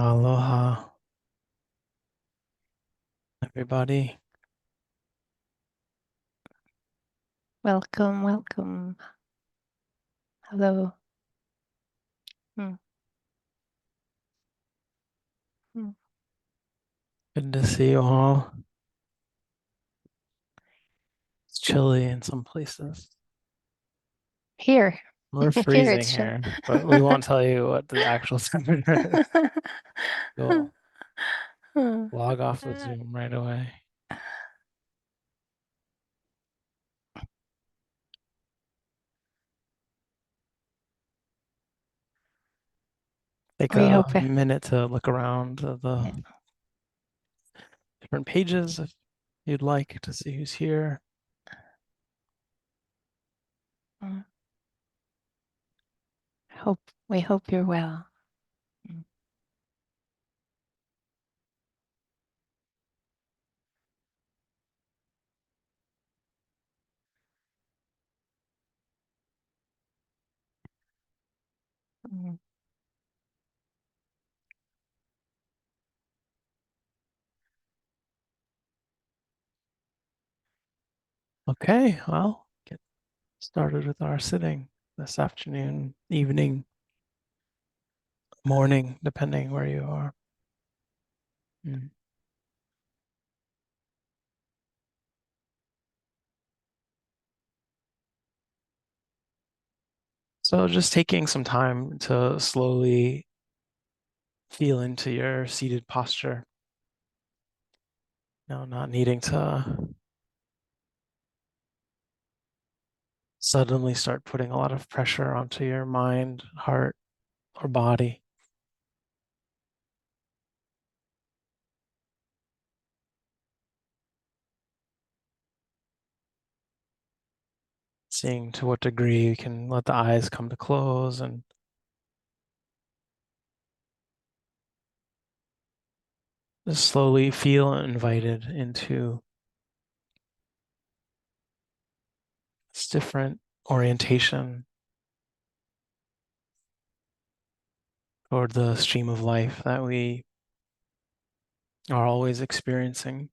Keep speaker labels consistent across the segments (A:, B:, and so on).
A: Aloha, everybody.
B: Welcome, welcome. Hello. Hmm, hmm.
A: Good to see you all. It's chilly in some places.
B: Here,
A: We're
B: here
A: freezing
B: it's chill.
A: here, but we won't tell you what the actual temperature is. You'll log off with Zoom right away. Take
B: We
A: a
B: hope
A: minute to look around the different pages if you'd like to see who's here.
B: uh, hope we hope you're well. Mm. Mm.
A: Okay, well, get started with our sitting this afternoon, evening, morning, depending where you are. Mm. So just taking some time to slowly feel into your seated posture. Not needing to suddenly start putting a lot of pressure onto your mind, heart, or body. Seeing to what degree you can let the eyes come to close and just slowly feel invited into this different orientation toward the stream of life that we are always experiencing.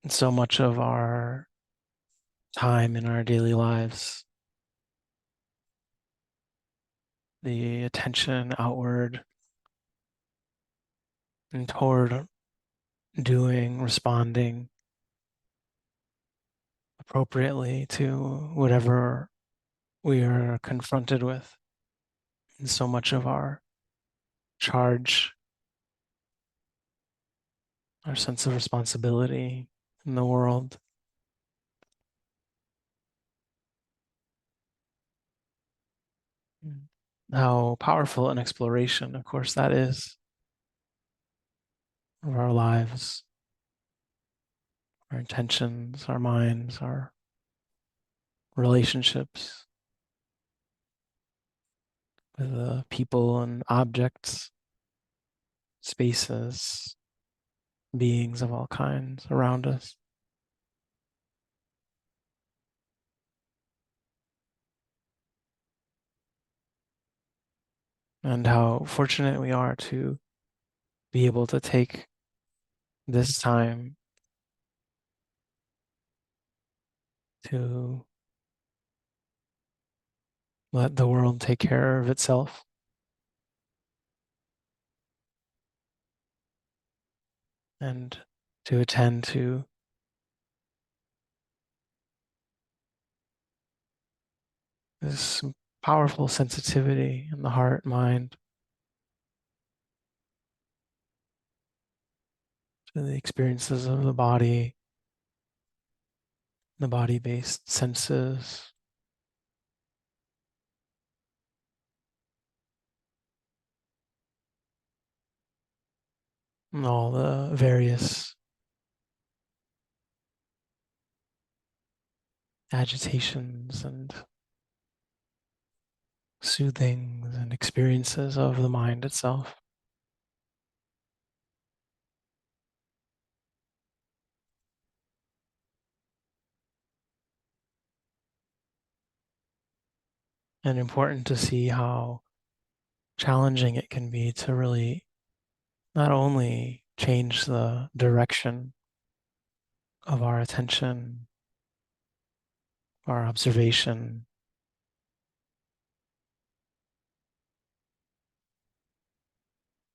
A: And so much of our time in our daily lives, the attention outward and toward doing, responding appropriately to whatever we are confronted with. And so much of our charge, our sense of responsibility in the world, how powerful an exploration, of course, that is of our lives, our intentions, our minds, our relationships with the people and objects, spaces, beings of all kinds around us. And how fortunate we are to be able to take this time to let the world take care of itself and to attend to this powerful sensitivity in the heart, mind, to the experiences of the body-based senses, and all the various agitations and soothings and experiences of the mind itself. and important to see how challenging it can be to really not only change the direction of our attention, our observation,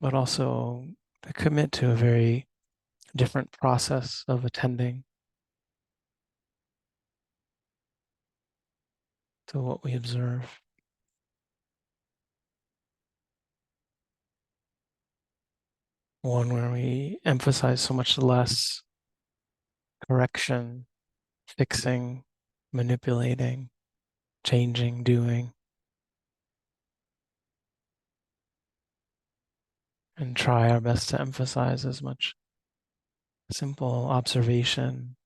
A: but also to commit to a very different process of attending to what we observe. One where we emphasize so much less correction, fixing, manipulating, changing, doing, and try our best to emphasize as much simple observation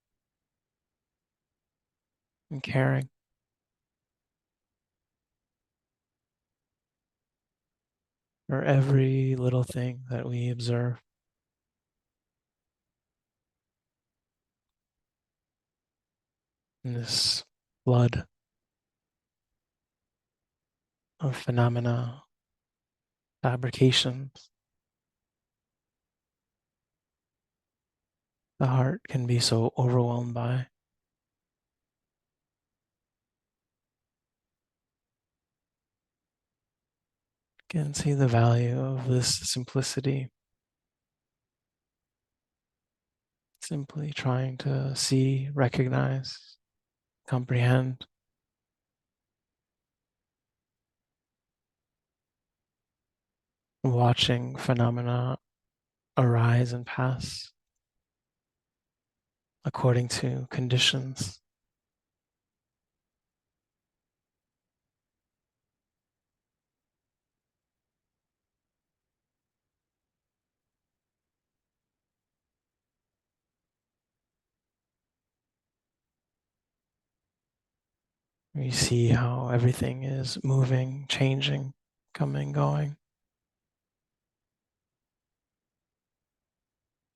A: and caring for every little thing that we observe in this flood of phenomena, fabrications. The heart can be so overwhelmed by. Can see the value of this simplicity, simply trying to see, recognize, comprehend, watching phenomena arise and pass according to conditions. We see how everything is moving, changing, coming, going.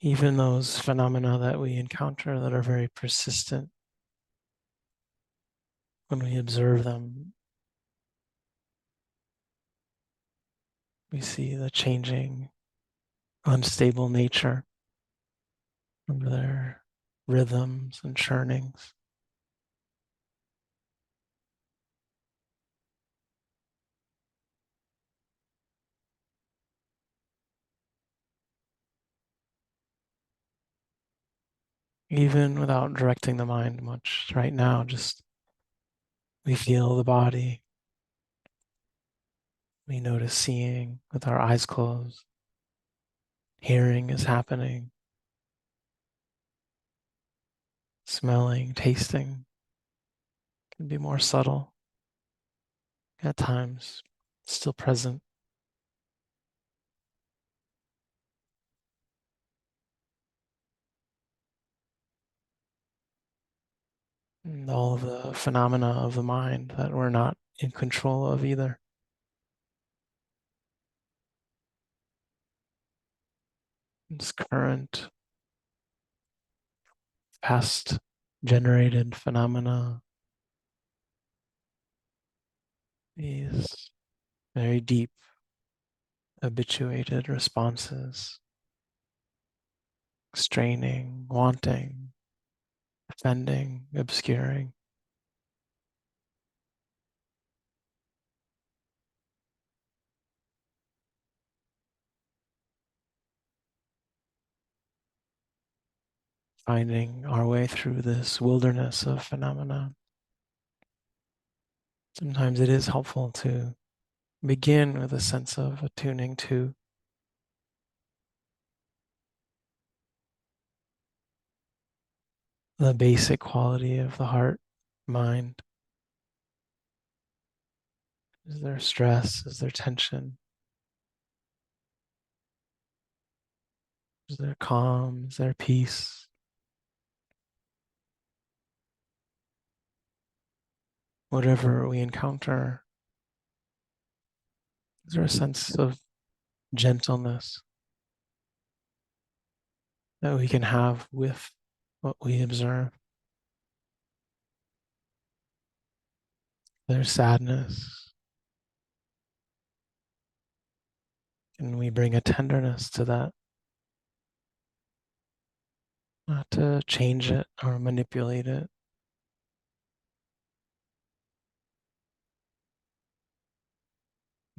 A: Even those phenomena that we encounter that are very persistent, when we observe them, we see the changing, unstable nature of their rhythms and churnings. Even without directing the mind much right now, just we feel the body. We notice seeing with our eyes closed. Hearing is happening. Smelling, tasting can be more subtle at times, still present. And all of the phenomena of the mind that we're not in control of either. This current, past generated phenomena, these very deep, habituated responses, straining, wanting, offending, obscuring. Finding our way through this wilderness of phenomena. Sometimes it is helpful to begin with a sense of attuning to the basic quality of the heart, mind. Is there stress? Is there tension? Is there calm? Is there peace? Whatever we encounter, is there a sense of gentleness that we can have with what we observe? There's sadness, And we bring a tenderness to that, not to change it or manipulate it,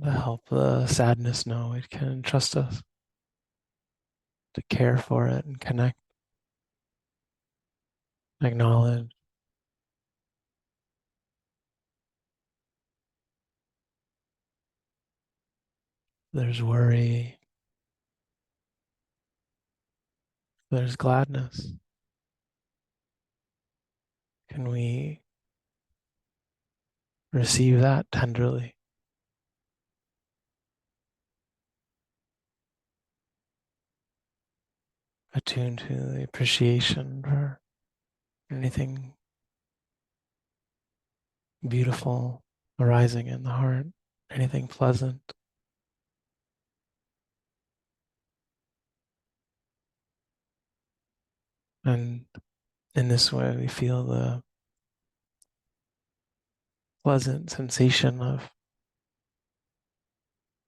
A: to help the sadness know it can trust us, to care for it and connect, acknowledge there's worry, there's gladness. Can we receive that tenderly, attuned to the appreciation for anything beautiful arising in the heart, anything pleasant? And in this way, we feel the pleasant sensation of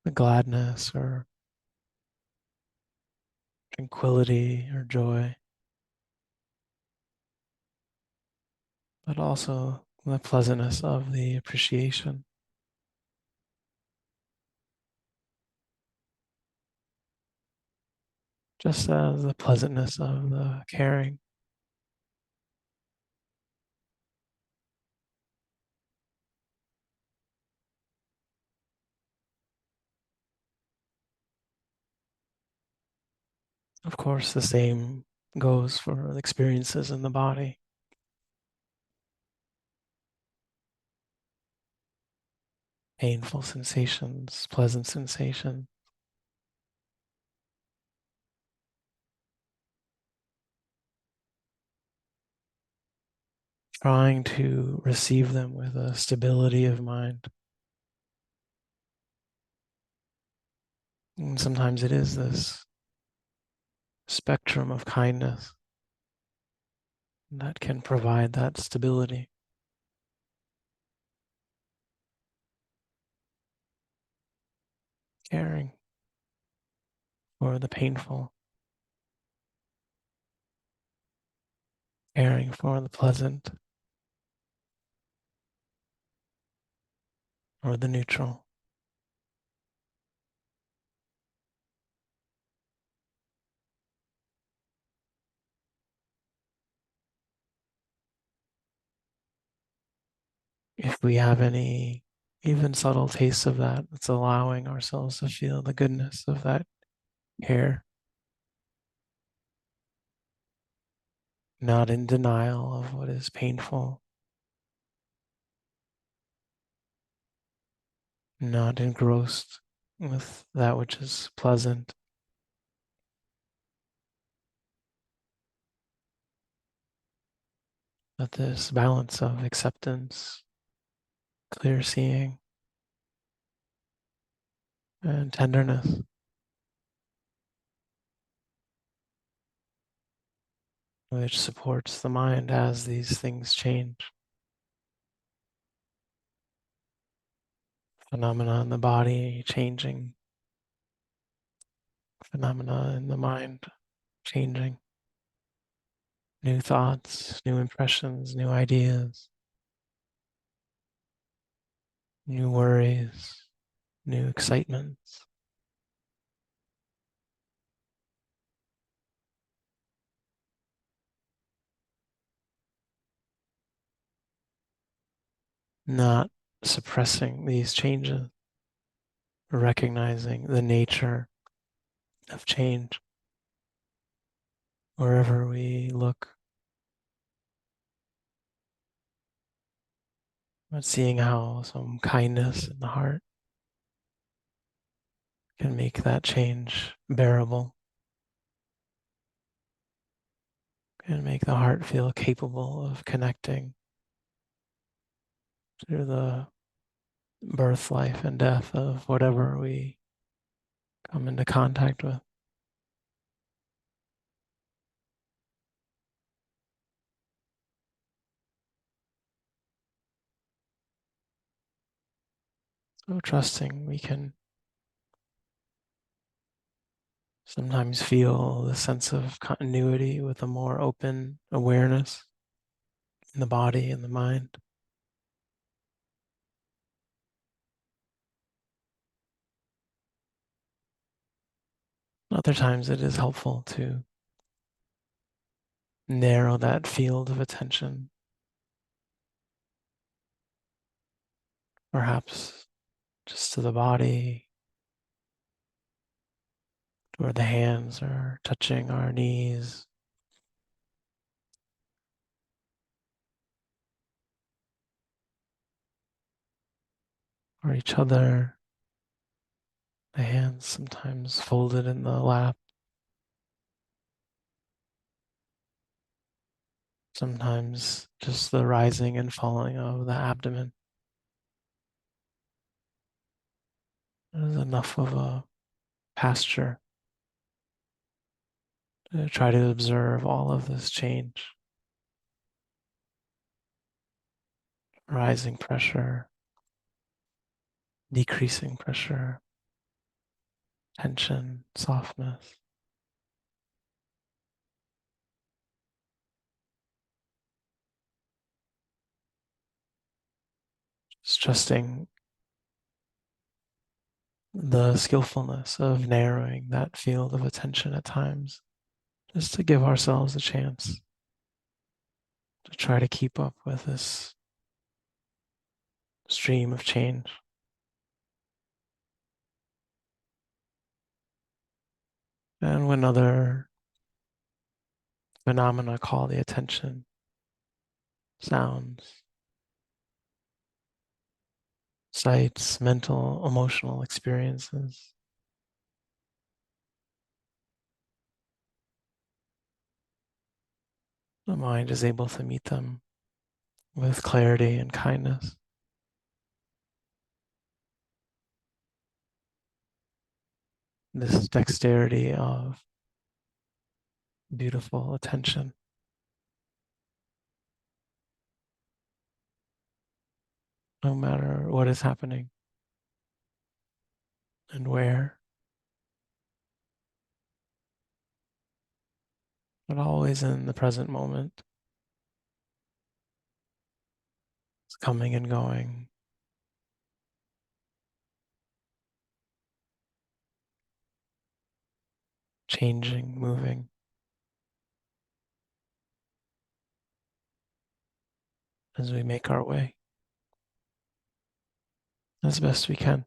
A: the gladness or tranquility or joy, but also the pleasantness of the appreciation. Just as the pleasantness of the caring. Of course, the same goes for experiences in the body, painful sensations, pleasant sensations. Trying to receive them with a stability of mind. And sometimes it is this spectrum of kindness that can provide that stability, caring for the painful, caring for the pleasant or the neutral. If we have any even subtle tastes of that, it's allowing ourselves to feel the goodness of that care, not in denial of what is painful, not engrossed with that which is pleasant, but this balance of acceptance, clear seeing, and tenderness, which supports the mind as these things change. Phenomena in the body changing, phenomena in the mind changing, new thoughts, new impressions, new ideas, new worries, new excitements. Not suppressing these changes, recognizing the nature of change wherever we look, but seeing how some kindness in the heart can make that change bearable, can make the heart feel capable of connecting to the birth, life, and death of whatever we come into contact with. So trusting we can Sometimes feel the sense of continuity with a more open awareness in the body and the mind. Other times it is helpful to narrow that field of attention, perhaps just to the body, where the hands are touching our knees, or each other, the hands sometimes folded in the lap, sometimes just the rising and falling of the abdomen. There's enough of a pasture to try to observe all of this change, rising pressure, decreasing pressure, tension, softness. Just trusting the skillfulness of narrowing that field of attention at times, just to give ourselves a chance to try to keep up with this stream of change. And when other phenomena call the attention, sounds, sights, mental, emotional experiences, the mind is able to meet them with clarity and kindness. This dexterity of beautiful attention, no matter what is happening and where, but always in the present moment. It's coming and going, changing, moving as we make our way as best we can.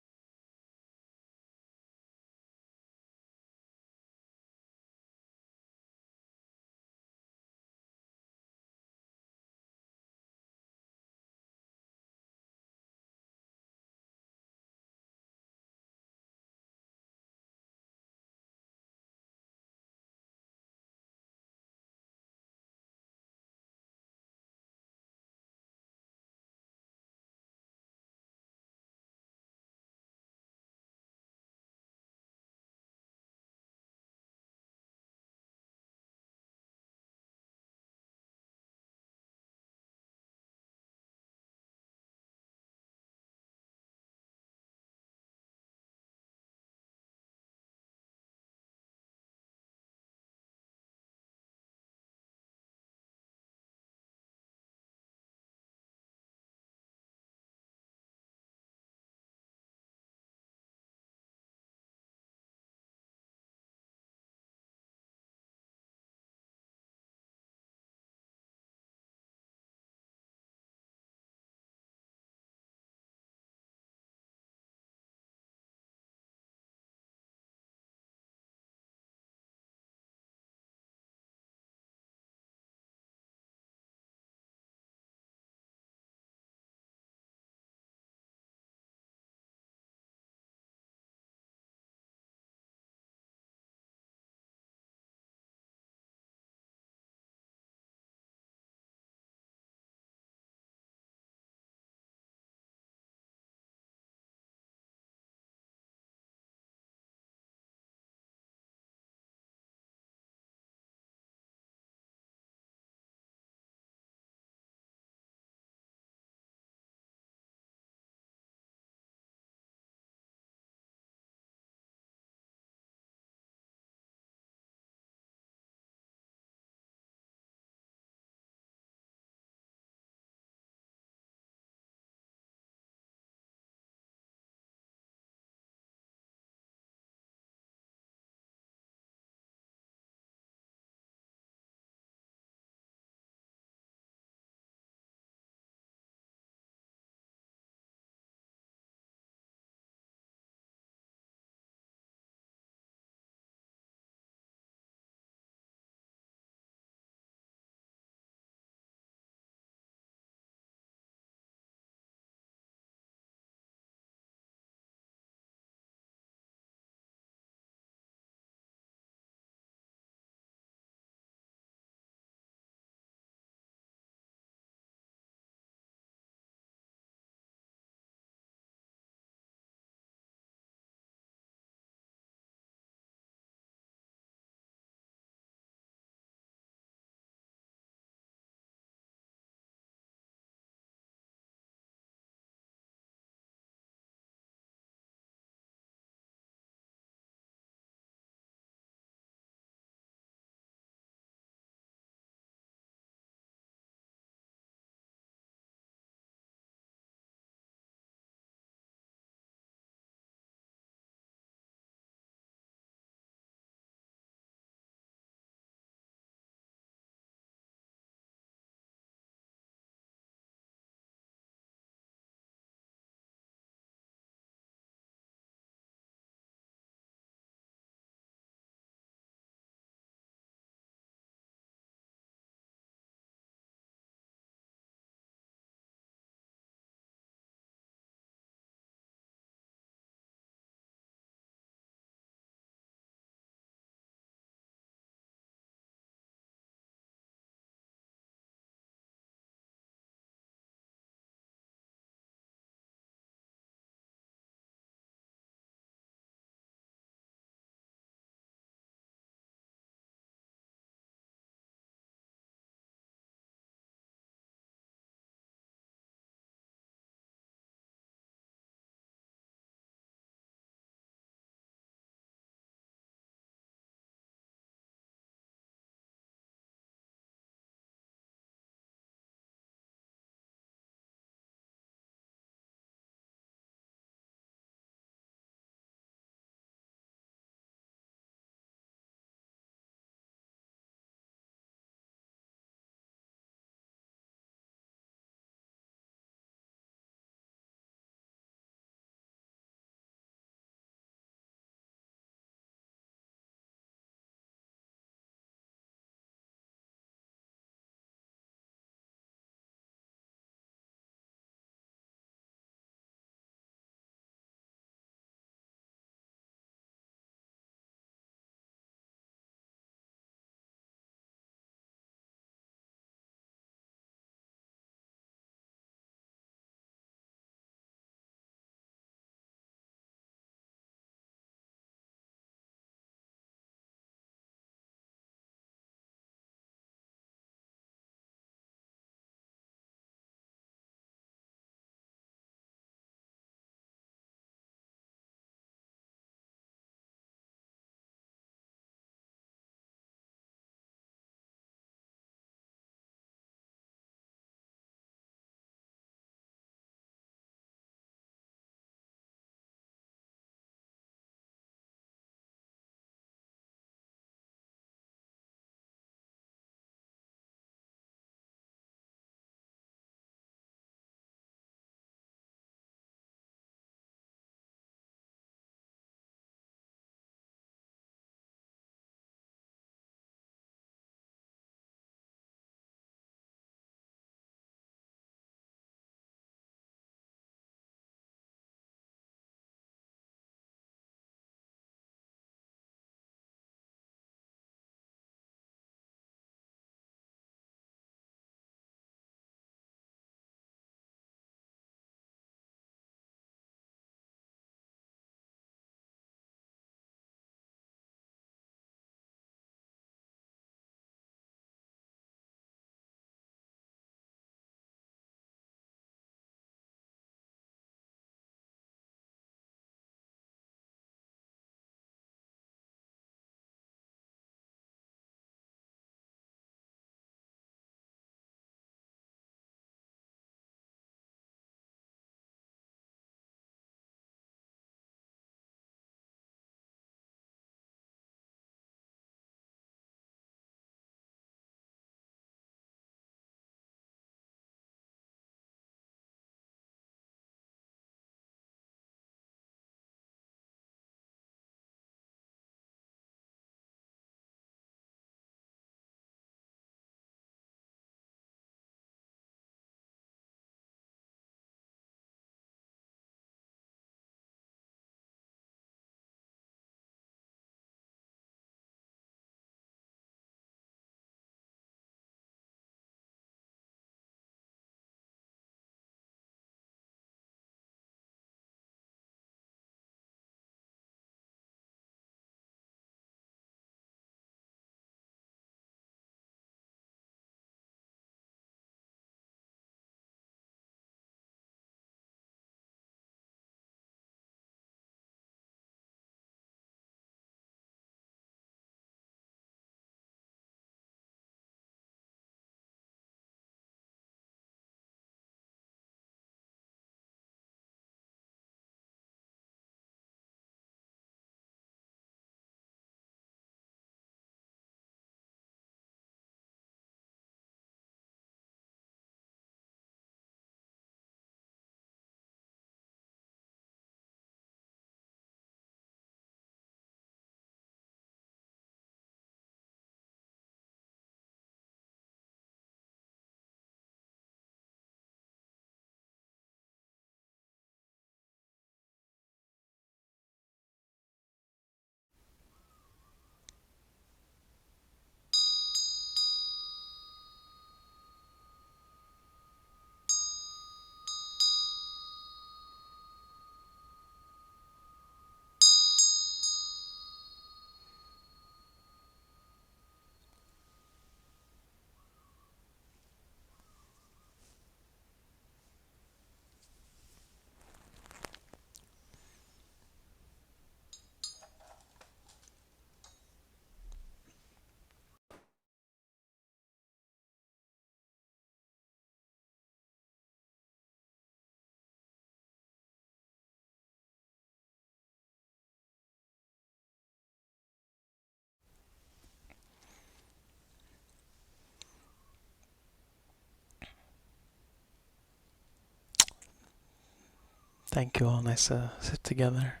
A: Thank you all. Nice to sit together.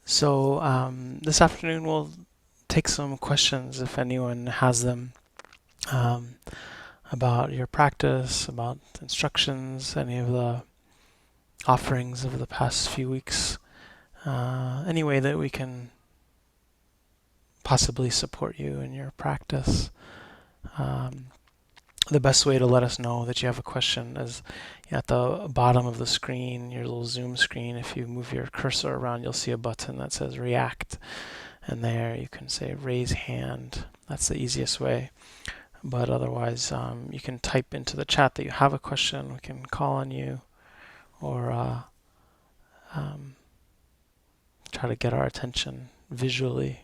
A: So, this afternoon we'll take some questions if anyone has them, um, about your practice, about instructions, any of the offerings of the past few weeks, any way that we can possibly support you in your practice. Um, the best way to let us know that you have a question is at the bottom of the screen, your little Zoom screen. If you move your cursor around, you'll see a button that says React. And there you can say raise hand. That's the easiest way. But otherwise, you can type into the chat that you have a question. We can call on you or um, try to get our attention visually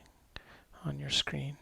A: on your screen.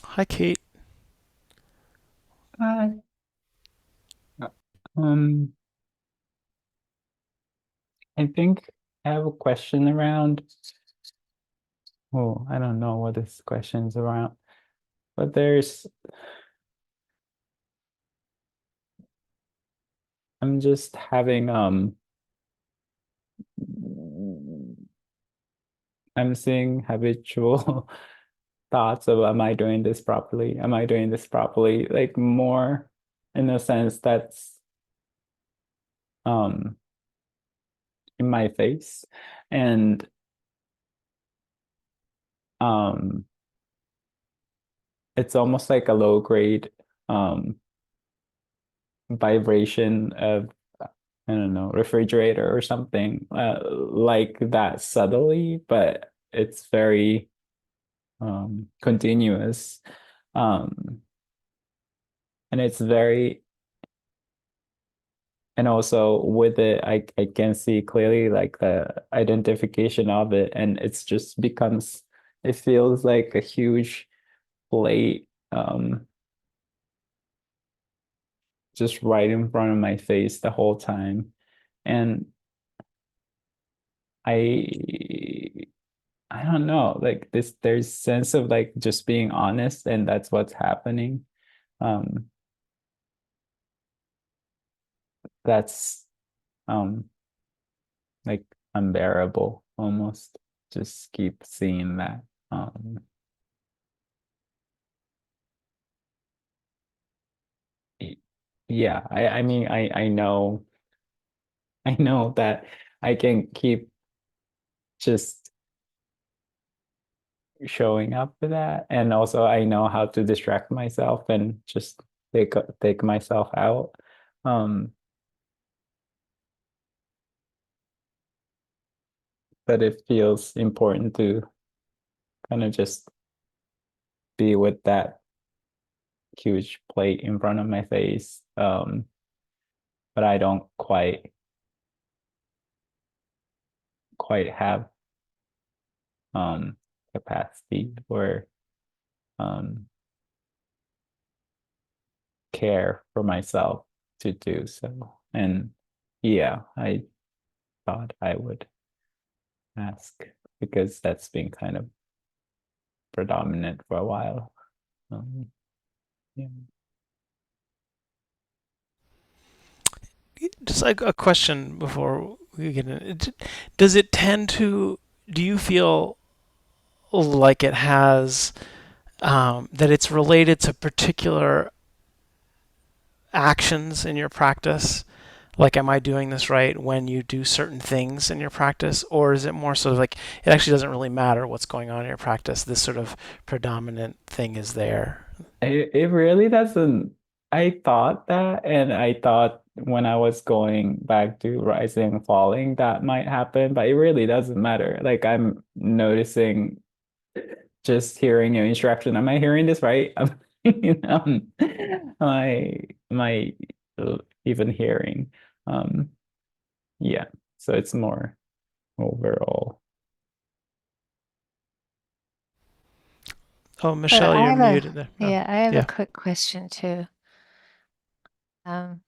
A: Hi, Kate.
C: Hi. Um, I think I have a question around. Oh, I don't know what this question's around, but I'm just having I'm seeing habitual thoughts of am I doing this properly? Am I doing this properly? Like more in a sense that's um in my face. And um it's almost like a low grade um vibration of I don't know, refrigerator or something like that subtly, but it's very continuous. Um, and it's very, and also with it, I can see clearly like the identification of it, and it's just becomes, it feels like a huge plate just right in front of my face the whole time. And I I don't know, like this, there's sense of like just being honest, and that's what's happening. Um, that's um like unbearable almost. Just keep seeing that. Um, y- yeah, I mean I know I know that I can keep just showing up for that, and also I know how to distract myself and just take myself out. Um, but it feels important to kind of just be with that huge plate in front of my face. But I don't quite have um capacity or um care for myself to do so. And yeah, I thought I would ask because that's been kind of predominant for a while. Um, yeah.
A: Just like a question before we get in. Does it tend to, do you feel like it has, that it's related to particular actions in your practice? Like, am I doing this right when you do certain things in your practice? Or is it more sort of like it actually doesn't really matter what's going on in your practice? This sort of predominant thing is there.
C: It really doesn't. I thought that, and I thought when I was going back to rising and falling, that might happen, but it really doesn't matter. Like I'm noticing just hearing your instruction. Am I hearing this right? Am I even hearing? Um, yeah. So it's more overall.
A: Oh,
B: But
A: Michelle,
B: I
A: you're
B: have a
A: muted there. Oh,
B: yeah, I have a
A: yeah.
B: quick question too. Um,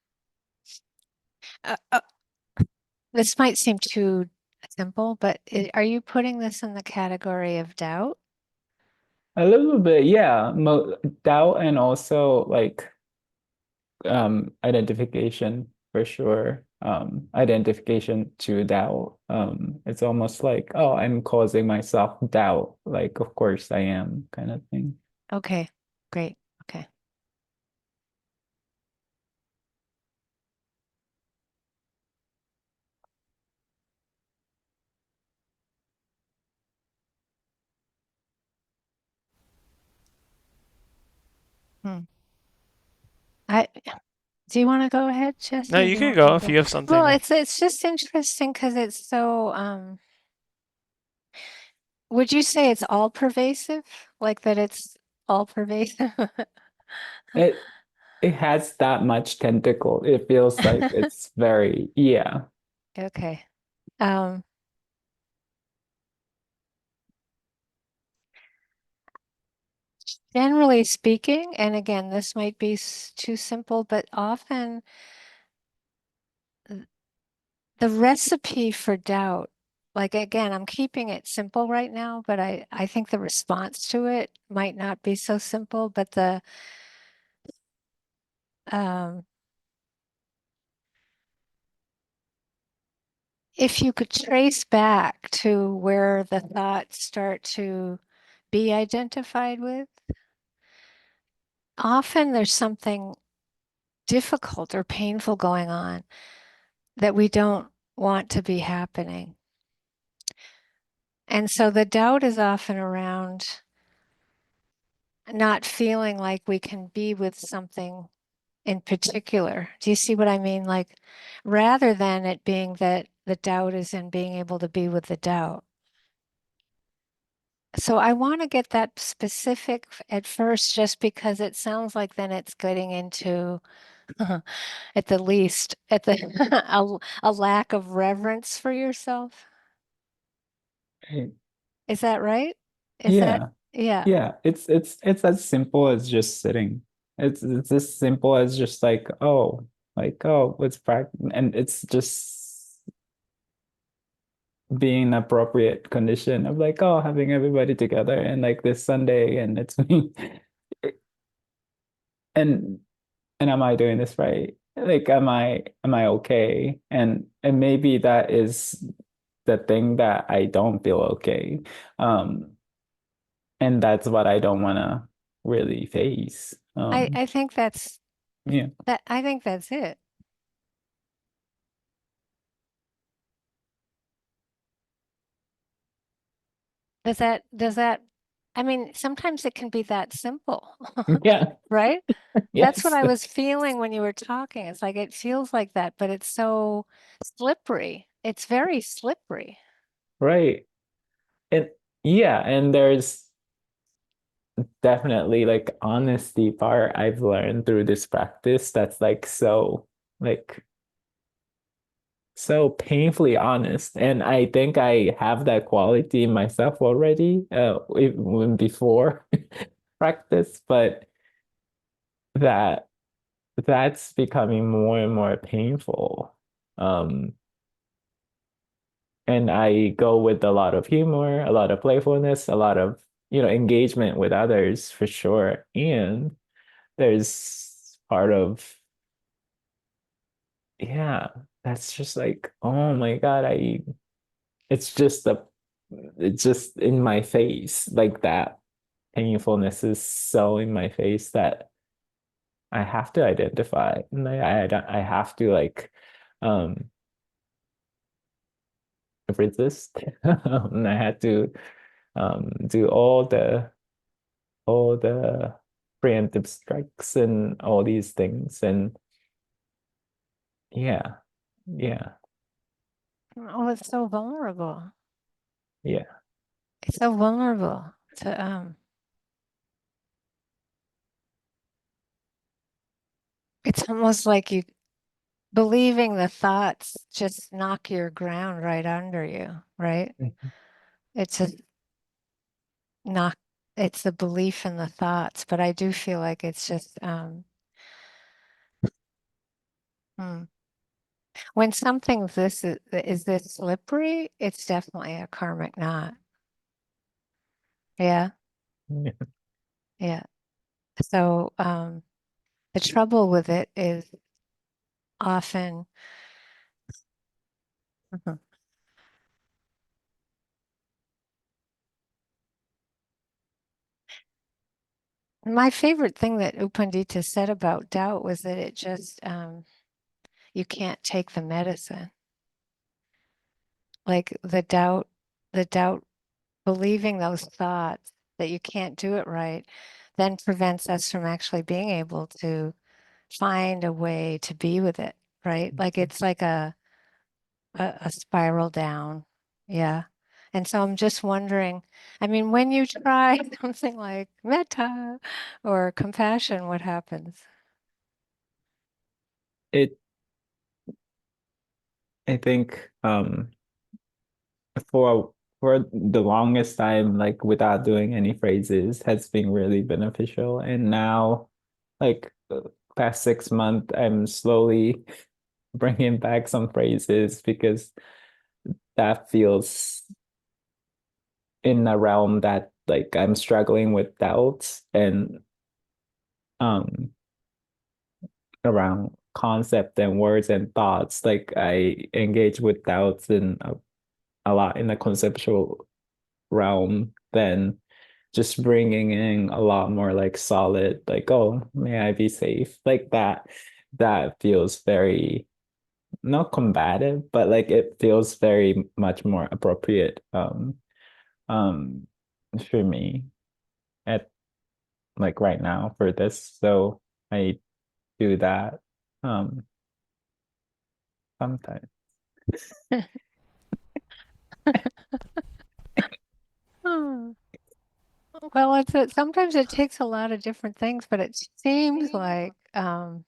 B: this might seem too simple, but are you putting this in the category of doubt?
C: A little bit, yeah. Mo doubt and also like identification for sure. Identification to doubt. It's almost like, oh, I'm causing myself doubt. Like, of course I am, kind of thing.
B: Okay, great. Okay. Hmm. I Do you want to go ahead,
A: No,
B: Jesse? Do
A: you
B: you
A: can
B: want me
A: go
B: to
A: if
B: go?
A: you have
B: Well,
A: something.
B: it's just interesting because it's so would you say it's all pervasive? Like that it's all pervasive?
C: It it has that much tentacle. It feels like it's very, yeah.
B: Okay. Um, Generally speaking, and again, this might be too simple, but often the recipe for doubt, like again, I'm keeping it simple right now, but I think the response to it might not be so simple, but um, if you could trace back to where the thoughts start to be identified with, often there's something difficult or painful going on that we don't want to be happening. And so the doubt is often around not feeling like we can be with something in particular. Do you see what I mean? Like, rather than it being that the doubt is in being able to be with the doubt. So I want to get that specific at first, just because it sounds like then it's getting into, at the least, at the a lack of reverence for yourself.
C: Right.
B: Is that right? Is that,
C: Yeah.
B: yeah.
C: Yeah. It's as simple as just sitting. It's as simple as just like, oh, let's practice. And it's just being an appropriate condition of like, oh, having everybody together and like this Sunday and it's me. And and am I doing this right? Like, am I okay? And maybe that is the thing that I don't feel okay. Um, and that's what I don't want to really face.
B: I think that's
C: Yeah.
B: I think that's it. Does that, I mean, sometimes it can be that simple,
C: Yeah.
B: right? That's what
C: Yes.
B: I was feeling when you were talking. It's like it feels like that, but it's so slippery. It's very slippery.
C: Right. And yeah, and there's definitely like honesty part I've learned through this practice that's like so painfully honest. And I think I have that quality in myself already, even before practice, but that that's becoming more and more painful. Um, and I go with a lot of humor, a lot of playfulness, a lot of, engagement with others for sure. And there's part of, yeah, that's just like, oh my God, it's just it's just in my face. Like that painfulness is so in my face that I have to identify. And I have to like um resist. And I had to do all the preemptive strikes and all these things. And Yeah. Yeah.
B: Oh, it's so vulnerable.
C: Yeah.
B: It's so vulnerable to it's almost like you believing the thoughts just knock your ground right under you, right?
C: Mhm.
B: It's a knock, it's the belief in the thoughts, but I do feel like it's just hmm. When something is this slippery, it's definitely a karmic knot. Yeah,
C: Yeah.
B: yeah. So the trouble with it is often Mhm. My favorite thing that U Pandita said about doubt was that it just you can't take the medicine. Like the doubt, believing those thoughts that you can't do it right, then prevents us from actually being able to find a way to be with it, right? Like it's like a spiral down. Yeah. And so I'm just wondering, I mean, when you try something like metta or compassion, what happens?
C: It, I think, for the longest time, like without doing any phrases, has been really beneficial. And now, like past 6 months, I'm slowly bringing back some phrases because that feels in a realm that like I'm struggling with doubts and um around concept and words and thoughts. Like I engage with doubts in a lot in the conceptual realm than just bringing in a lot more like solid, like, oh, may I be safe? Like that feels very not combative, but like it feels very much more appropriate um for me at like right now for this. So I do that um sometimes.
B: Hmm. Well, sometimes it takes a lot of different things, but it seems like the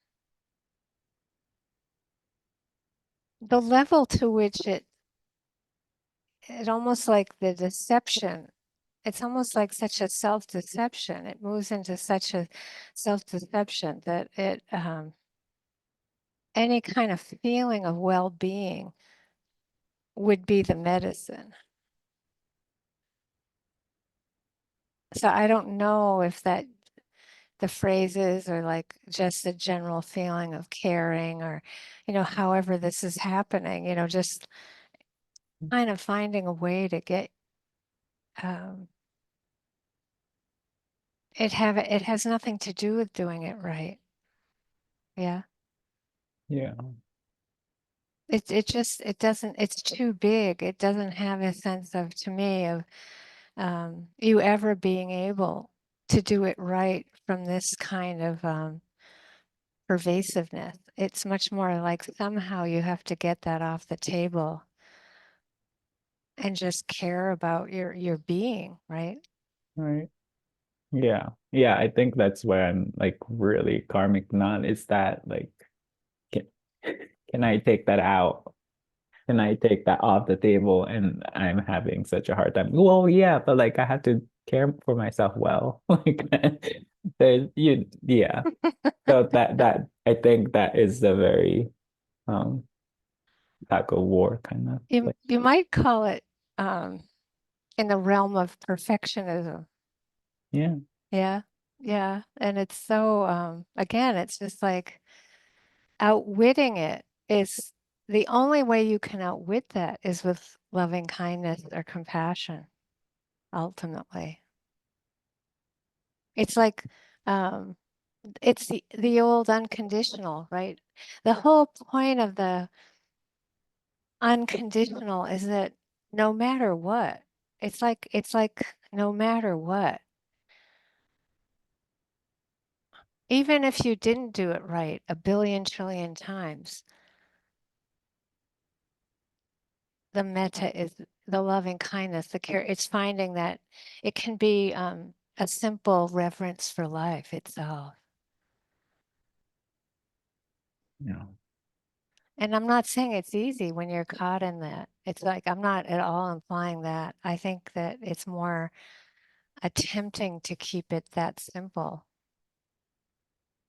B: level to which it almost like the deception, it's almost like such a self-deception. It moves into such a self-deception that any kind of feeling of well-being would be the medicine. So I don't know if that the phrases or like just a general feeling of caring or, however this is happening, just kind of finding a way to get um, it has nothing to do with doing it right. Yeah.
C: Yeah.
B: It doesn't, it's too big. It doesn't have a sense of, to me, of you ever being able to do it right from this kind of pervasiveness. It's much more like somehow you have to get that off the table and just care about your being, right?
C: Right. Yeah. Yeah, I think that's where I'm like really karmic knot is that like can, can I take that out? Can I take that off the table? And I'm having such a hard time. Well, yeah, but like I have to care for myself well. Like yeah. So that I think that is the very tug of war kind of
B: You
C: like
B: you might call it um, in the realm of perfectionism.
C: yeah.
B: Yeah, yeah, and it's so again, it's just like outwitting it is the only way you can outwit that is with loving kindness or compassion, ultimately. It's like um, it's the old unconditional, right? The whole point of the unconditional is that no matter what, it's like no matter what, even if you didn't do it right a billion trillion times, the metta is the loving kindness, the care. It's finding that it can be a simple reverence for life itself.
C: Yeah.
B: And I'm not saying it's easy when you're caught in that. It's like, I'm not at all implying that. I think that it's more attempting to keep it that simple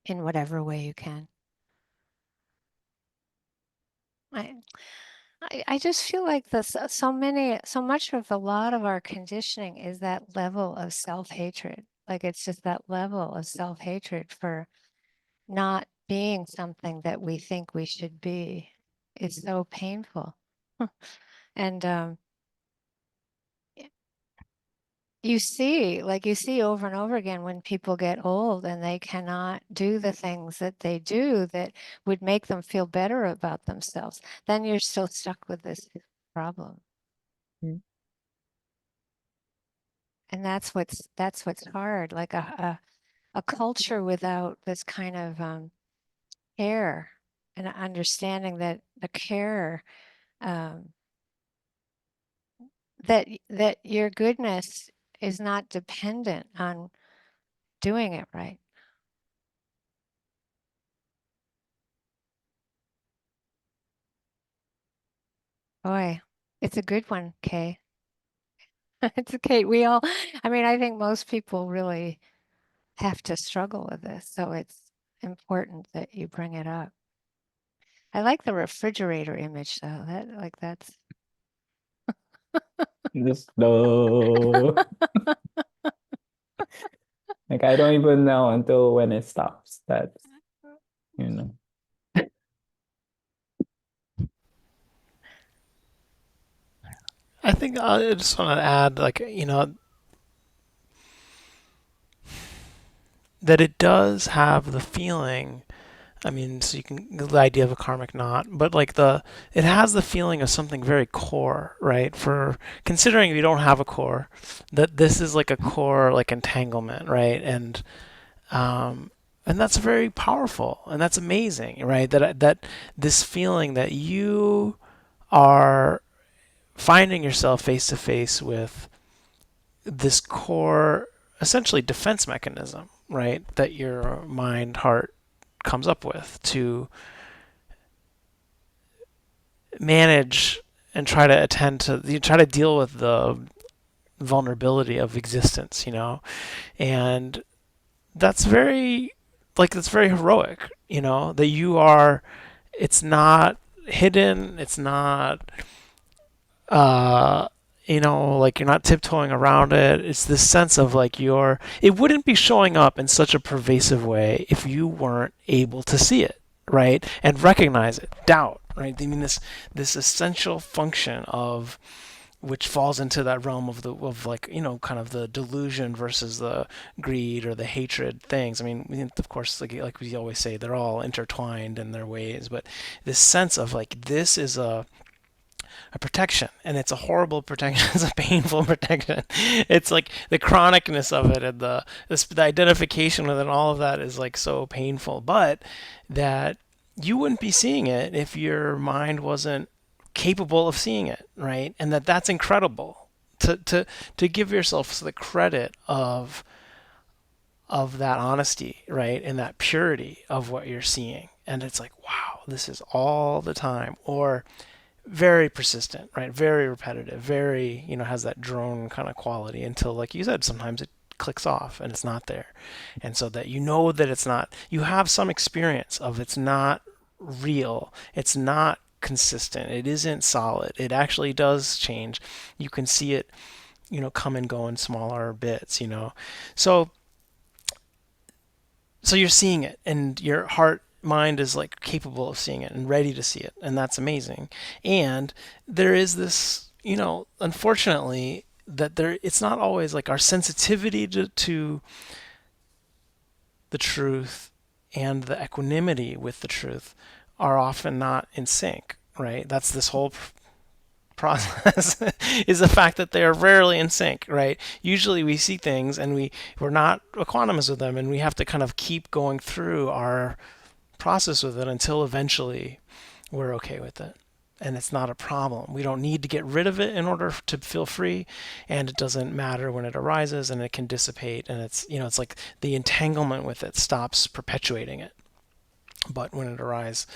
B: in whatever way you can. I, I just feel like this so much of a lot of our conditioning is that level of self-hatred. Like it's just that level of self-hatred for not being something that we think we should be. It's so painful. And you see, like you see over and over again when people get old and they cannot do the things that they do that would make them feel better about themselves, then you're still stuck with this problem.
C: Mm.
B: And that's what's hard, like a culture without this kind of care and understanding that the care um, that your goodness is not dependent on doing it right. Boy, it's a good one, Kay. It's okay. I mean, I think most people really have to struggle with this, so it's important that you bring it up. I like the refrigerator image though. That's
C: Just no. Like I don't even know until when it stops. That's, you know.
A: I think I just want to add, like, that it does have the feeling. I mean, so you can the idea of a karmic knot, but like it has the feeling of something very core, right? For considering if you don't have a core, that this is like a core, like entanglement, right? And that's very powerful, and that's amazing, right? That this feeling that you are finding yourself face to face with this core, essentially defense mechanism, right? That your mind, heart comes up with to manage and try to attend to, you try to deal with the vulnerability of existence, and that's very, like, that's very heroic, that you are, it's not hidden, it's not, uh, like you're not tiptoeing around it. It's this sense of like it wouldn't be showing up in such a pervasive way if you weren't able to see it, right? And recognize it. Doubt, right? I mean, this essential function of which falls into that realm of like, kind of the delusion versus the greed or the hatred things. I mean, of course, like we always say, they're all intertwined in their ways, but this sense of like this is a protection, and it's a horrible protection. It's a painful protection. It's like the chronicness of it and the identification with it and all of that is like so painful, but that you wouldn't be seeing it if your mind wasn't capable of seeing it, right? And that's incredible to give yourself the credit of that honesty, right? And that purity of what you're seeing. And it's like, wow, this is all the time. Or very persistent, right? Very repetitive, very, has that drone kind of quality until, like you said, sometimes it clicks off and it's not there. And so that that it's not, you have some experience of it's not real, it's not consistent, it isn't solid, it actually does change. You can see it, come and go in smaller bits, So so you're seeing it, and your heart mind is like capable of seeing it and ready to see it, and that's amazing. And there is this, unfortunately, that it's not always like our sensitivity to the truth and the equanimity with the truth are often not in sync, right? That's this whole process is the fact that they are rarely in sync, right? Usually we see things and we're not equanimous with them, and we have to kind of keep going through our process with it until eventually we're okay with it. and it's not a problem. We don't need to get rid of it in order to feel free, and it doesn't matter when it arises, and it can dissipate, and it's, it's like the entanglement with it stops perpetuating it. But when it arises,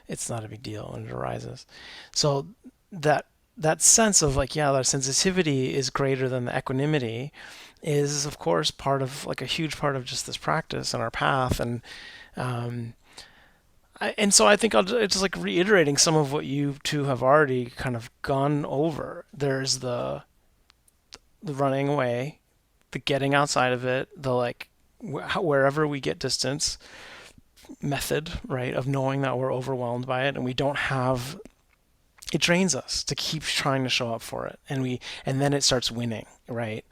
A: it's not a big deal when it arises. So that that sense of like, yeah, that sensitivity is greater than the equanimity is of course part of, like, a huge part of just this practice and our path. And um, and so I think it's just like reiterating some of what you two have already kind of gone over. There's the running away, the getting outside of it, the like wherever we get distance method, right, of knowing that we're overwhelmed by it and we don't have, it drains us to keep trying to show up for it, and then it starts winning, right?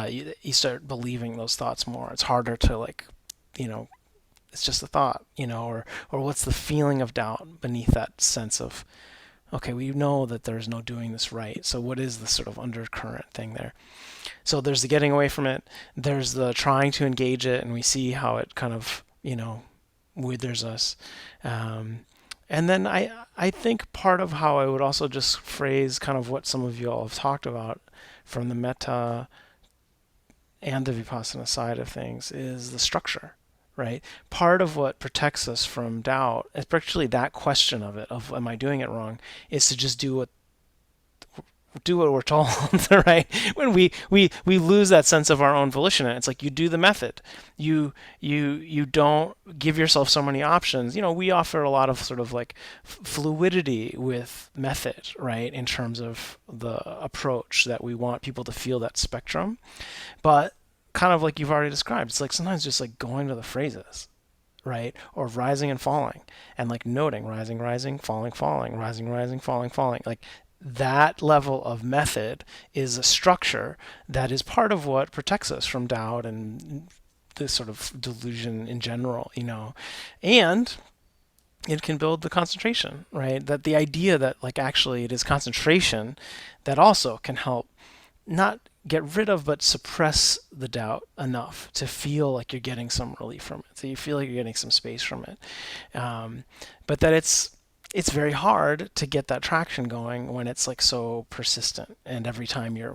A: You start believing those thoughts more. It's harder to, like, you know it's just a thought, or what's the feeling of doubt beneath that sense of, okay, we know that there's no doing this right, so what is the sort of undercurrent thing there? So there's the getting away from it, there's the trying to engage it, and we see how it kind of, withers us. um, and then I think part of how I would also just phrase kind of what some of you all have talked about from the metta and the Vipassana side of things is the structure, right? Part of what protects us from doubt, especially that question of it, of am I doing it wrong, is to just do what we're told, right? When we lose that sense of our own volition, and it's like you do the method. You don't give yourself so many options. We offer a lot of sort of like fluidity with method, right? In terms of the approach that we want people to feel that spectrum. But kind of like you've already described, it's like sometimes just like going to the phrases, right? Or rising and falling, and like noting rising, rising, falling, falling, rising, rising, falling, falling. Like that level of method is a structure that is part of what protects us from doubt and this sort of delusion in general. And it can build the concentration, right? That the idea that, like, actually it is concentration that also can help not get rid of but suppress the doubt enough to feel like you're getting some relief from it, so you feel like you're getting some space from it. But that it's very hard to get that traction going when it's like so persistent, and every time you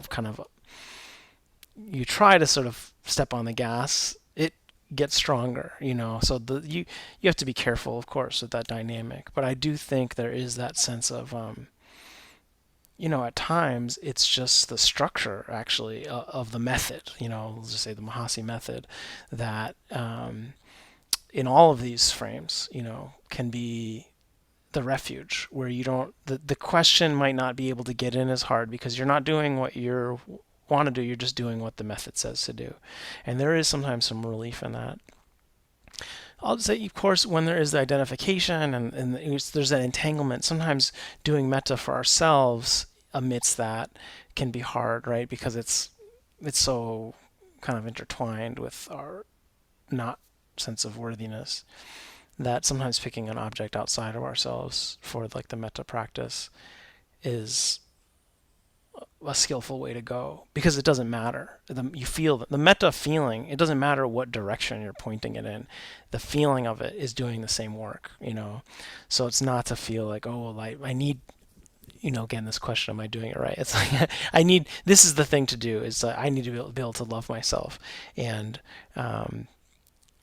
A: try to sort of step on the gas, it gets stronger. So you have to be careful, of course, with that dynamic. But I do think there is that sense of at times it's just the structure, actually, of the method, let's just say the Mahasi method, that in all of these frames, can be the refuge where you don't, the question might not be able to get in as hard because you're not doing what you want to do, you're just doing what the method says to do. And there is sometimes some relief in that. I'll say, of course, when there is the identification and there's that entanglement, sometimes doing metta for ourselves amidst that can be hard, right? Because it's so kind of intertwined with our not sense of worthiness that sometimes picking an object outside of ourselves for, like, the metta practice is a skillful way to go, because it doesn't matter. You feel the metta feeling. It doesn't matter what direction you're pointing it in. The feeling of it is doing the same work. So it's not to feel like, oh, well, I need, again, this question, am I doing it right? It's like this is the thing to do. Is I need to be able to love myself, and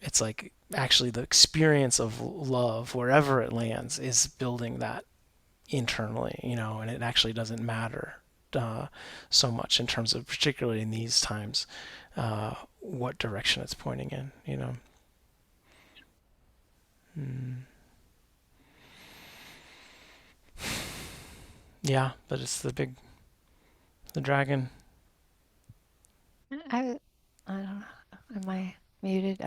A: it's like actually the experience of love, wherever it lands, is building that internally, and it actually doesn't matter so much in terms of, particularly in these times, what direction it's pointing in. Mm. Yeah, but it's the dragon.
B: I don't know. Am I muted?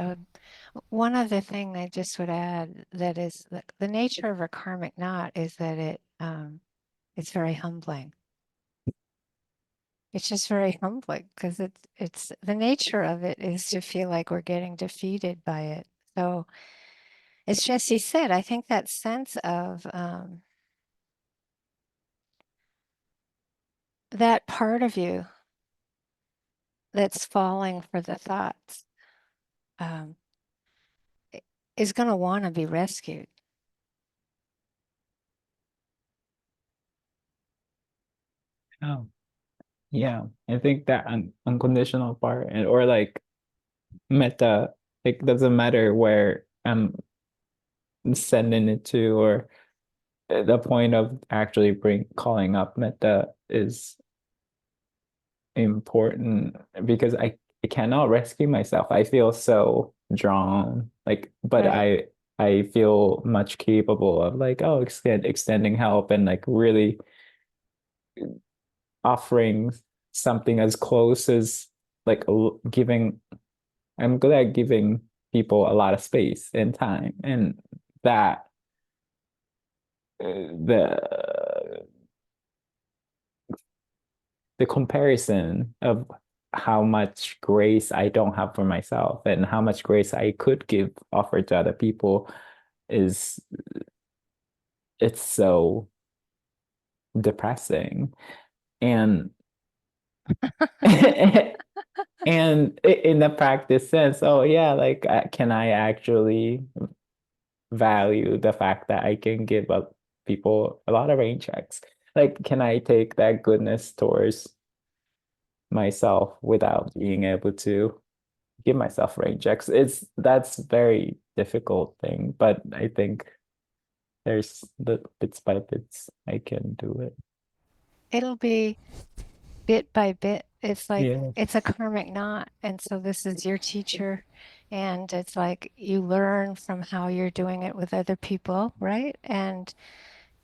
B: One other thing I just would add, that is the nature of a karmic knot is that it's very humbling. It's just very humbling because it's the nature of it is to feel like we're getting defeated by it. So as Jesse said, I think that sense of that part of you that's falling for the thoughts um, is going to want to be rescued.
C: Oh, yeah. I think that unconditional part, and or like meta, like doesn't matter where I'm sending it to, or the point of actually bring calling up meta is important because I cannot rescue myself. I feel so drawn, like, but
B: Right.
C: I feel much capable of like, oh, extending help and like really offering something as close as like giving. I'm good at giving people a lot of space and time, and that the comparison of how much grace I don't have for myself and how much grace I could give offer to other people is it's so depressing. And and in the practice sense, oh yeah, like can I actually value the fact that I can give up people a lot of rain checks? Like, can I take that goodness towards myself without being able to give myself rain checks? That's very difficult thing, but I think there's the bits by bits I can do it.
B: It'll be bit by bit. It's like
C: Yeah.
B: it's a karmic knot. And so this is your teacher. And it's like you learn from how you're doing it with other people, right? And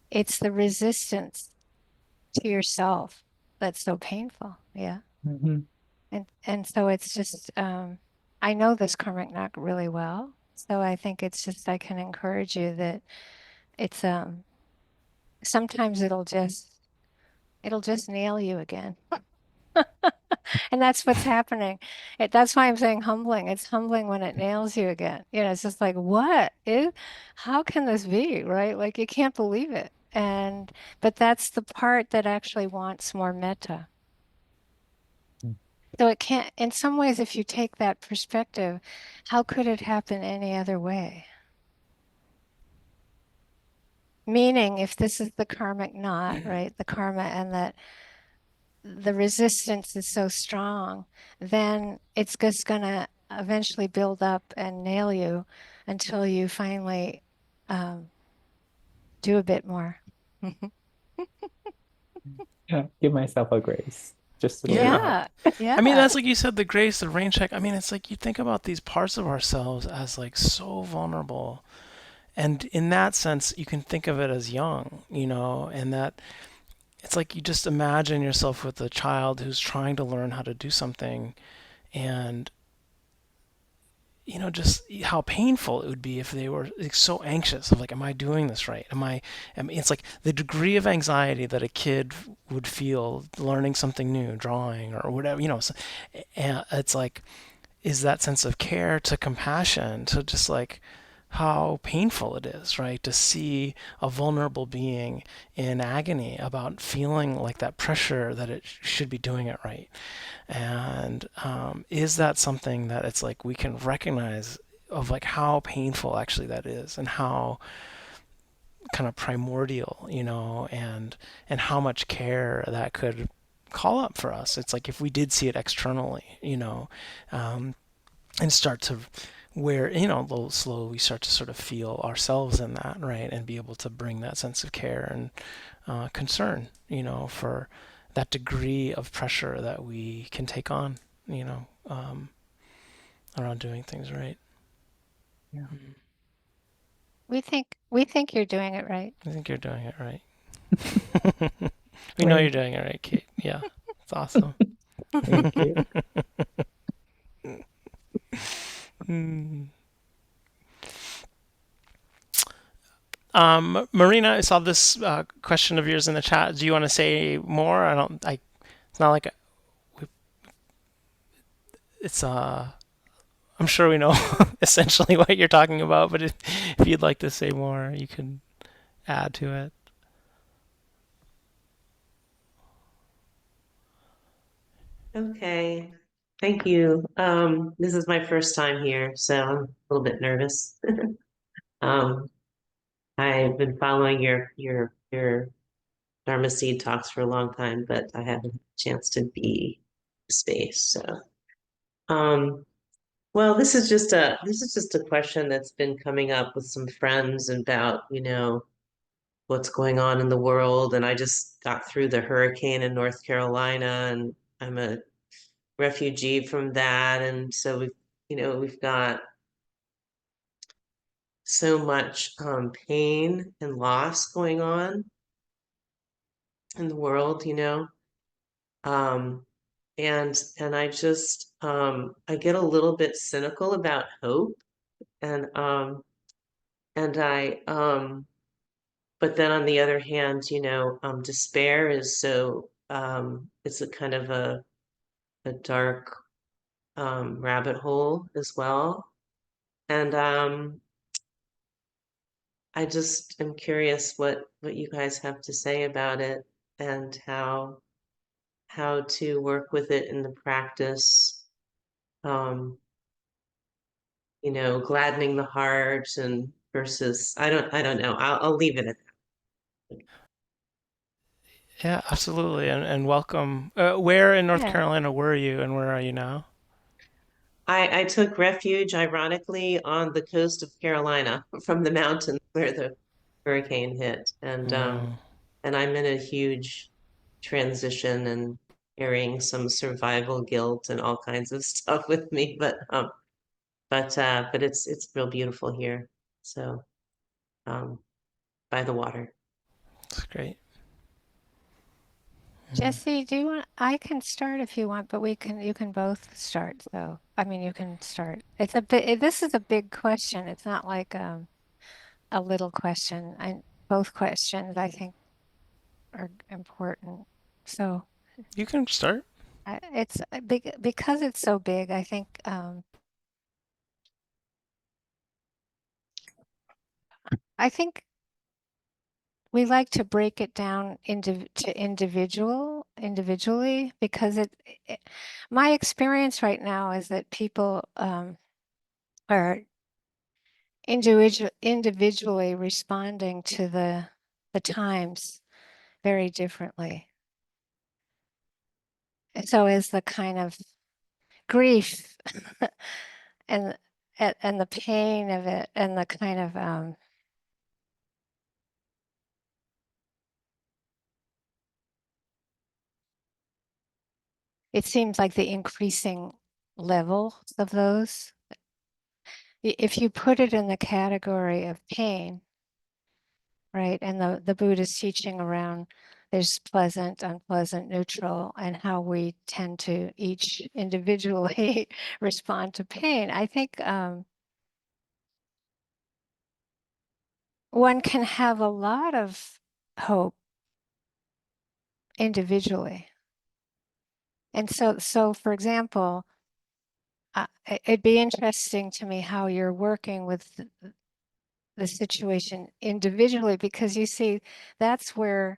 B: it's the resistance to yourself that's so painful. Yeah.
C: Mhm.
B: And so it's just I know this karmic knot really well. So I think it's just I can encourage you that it's sometimes it'll just nail you again. And that's what's happening. That's why I'm saying humbling. It's humbling when it nails you again. You know, it's just like, what is, how can this be, right? Like you can't believe it. And, but that's the part that actually wants more metta. So it can't, in some ways, if you take that perspective, how could it happen any other way? Meaning, if this is the karmic knot, right, the karma, and that the resistance is so strong, then it's just going to eventually build up and nail you until you finally um, do a bit more.
C: Yeah, give myself a grace just a little
A: Yeah.
C: bit.
B: Yeah,
A: I mean,
B: yeah.
A: that's like you said, the grace, the rain check. I mean, it's like you think about these parts of ourselves as like so vulnerable. And in that sense, you can think of it as young, and that it's like you just imagine yourself with a child who's trying to learn how to do something, and just how painful it would be if they were like, so anxious of like, am I doing this right? It's like the degree of anxiety that a kid would feel learning something new, drawing or whatever, so, and it's like, is that sense of care to compassion to just like how painful it is, right? To see a vulnerable being in agony about feeling like that pressure that it should be doing it right. And is that something that it's like we can recognize of like how painful actually that is and how kind of primordial, and how much care that could call up for us. It's like if we did see it externally, um, and start to where a little slow we start to sort of feel ourselves in that, right, and be able to bring that sense of care and concern, for that degree of pressure that we can take on, you know um, around doing things right.
C: Yeah.
A: Mm.
B: We think you're doing it right.
A: I think you're doing it right. We know you're
C: Thank
A: doing it right, Kate. Yeah, it's awesome.
C: thank you.
A: Mm. Marina, I saw this question of yours in the chat. Do you want to say more? I don't. It's not like it's. I'm sure we know essentially what you're talking about, but if you'd like to say more, you can add to it.
D: Okay, thank you. This is my first time here, so I'm a little bit nervous. Um, I've been following your Dharma Seed talks for a long time, but I haven't had a chance to be space. So, well, this is just a question that's been coming up with some friends about, what's going on in the world. And I just got through the hurricane in North Carolina, and I'm a refugee from that. And so we've got so much pain and loss going on in the world. Um, and I just I get a little bit cynical about hope, and I but then on the other hand, despair is so it's a kind of a dark rabbit hole as well. And I just am curious what you guys have to say about it, and how to work with it in the practice. Gladdening the heart and versus I don't know. I'll leave it at that.
A: Yeah, absolutely. And welcome. Where in North
B: Yeah.
A: Carolina were you and where are you now?
D: I took refuge, ironically, on the coast of Carolina from the mountains where the hurricane hit.
A: Wow.
D: And I'm in a huge transition and carrying some survival guilt and all kinds of stuff with me. But it's real beautiful here. So um by the water.
A: That's great.
B: Jesse, do you want, I can start if you want, but you can both start. So, I mean, you can start. It's a bit, this is a big question. It's not like a little question. Both questions I think are important. So,
A: You can start.
B: it's big because it's so big. I think we like to break it down individually because my experience right now is that people are individually responding to the times very differently. And so is the kind of grief and and the pain of it and the kind of it seems like the increasing levels of those. If you put it in the category of pain, right, and the Buddhist teaching around there's pleasant, unpleasant, neutral, and how we tend to each individually respond to pain, I think one can have a lot of hope individually. And so for example, it'd be interesting to me how you're working with the situation individually, because you see, that's where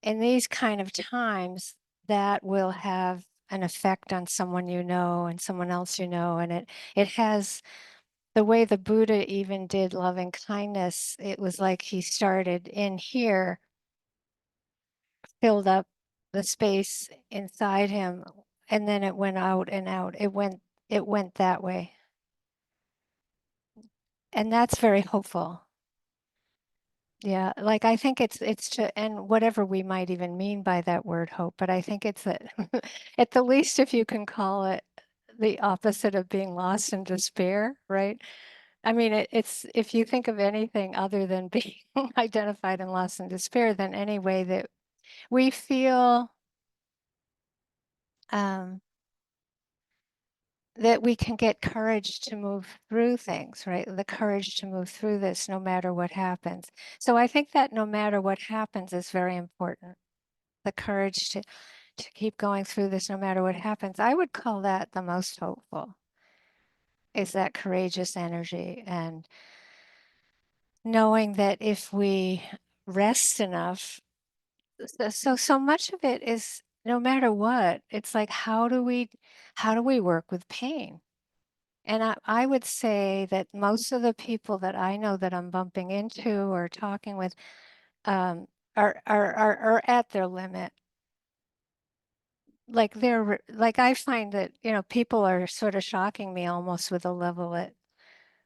B: in these kind of times that will have an effect on someone you know and someone else you know. And it has the way the Buddha even did loving kindness. It was like he started in here, filled up the space inside him, and then it went out and out. It went that way. And that's very hopeful. Yeah, like I think it's to, and whatever we might even mean by that word hope, but I think it's that at the least, if you can call it the opposite of being lost in despair, right? I mean, it's if you think of anything other than being identified and lost in despair, then any way that we feel that we can get courage to move through things, right? The courage to move through this no matter what happens. So I think that no matter what happens is very important. The courage to keep going through this no matter what happens. I would call that the most hopeful, is that courageous energy, and knowing that if we rest enough, so much of it is no matter what, it's like how do we work with pain? And I would say that most of the people that I know that I'm bumping into or talking with, are at their limit. Like I find that, people are sort of shocking me almost with a level at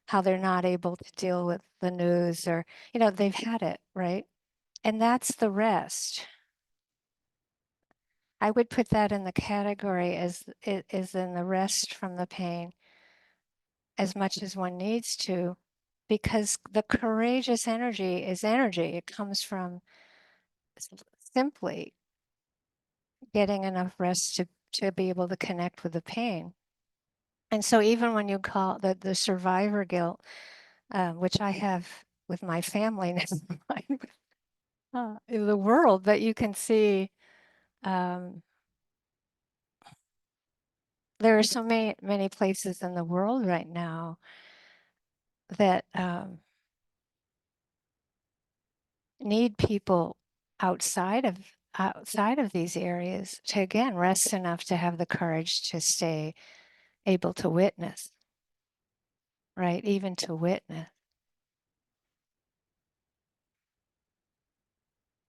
B: how they're not able to deal with the news, or, they've had it, right? And that's the rest. I would put that in the category as it is in the rest from the pain as much as one needs to, because the courageous energy is energy. It comes from simply getting enough rest to be able to connect with the pain. And so even when you call the survivor guilt, which I have with my family, never mind with the world, but you can see there are so many places in the world right now that need people outside of these areas to, again, rest enough to have the courage to stay able to witness, right? Even to witness.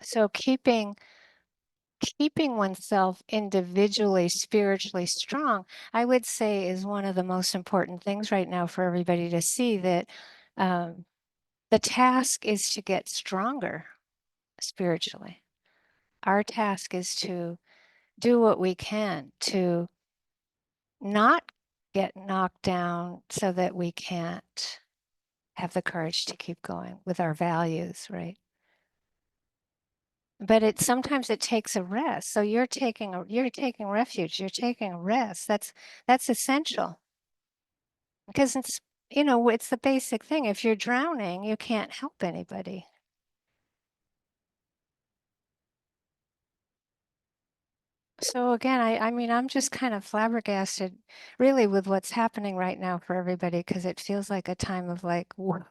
B: So keeping oneself individually spiritually strong, I would say, is one of the most important things right now for everybody to see, that the task is to get stronger spiritually. Our task is to do what we can to not get knocked down so that we can't have the courage to keep going with our values, right? But sometimes it takes a rest. So you're taking refuge, you're taking a rest. That's essential, because it's the basic thing. If you're drowning, you can't help anybody. So again, I mean, I'm just kind of flabbergasted really with what's happening right now for everybody, because it feels like a time of like, whoa,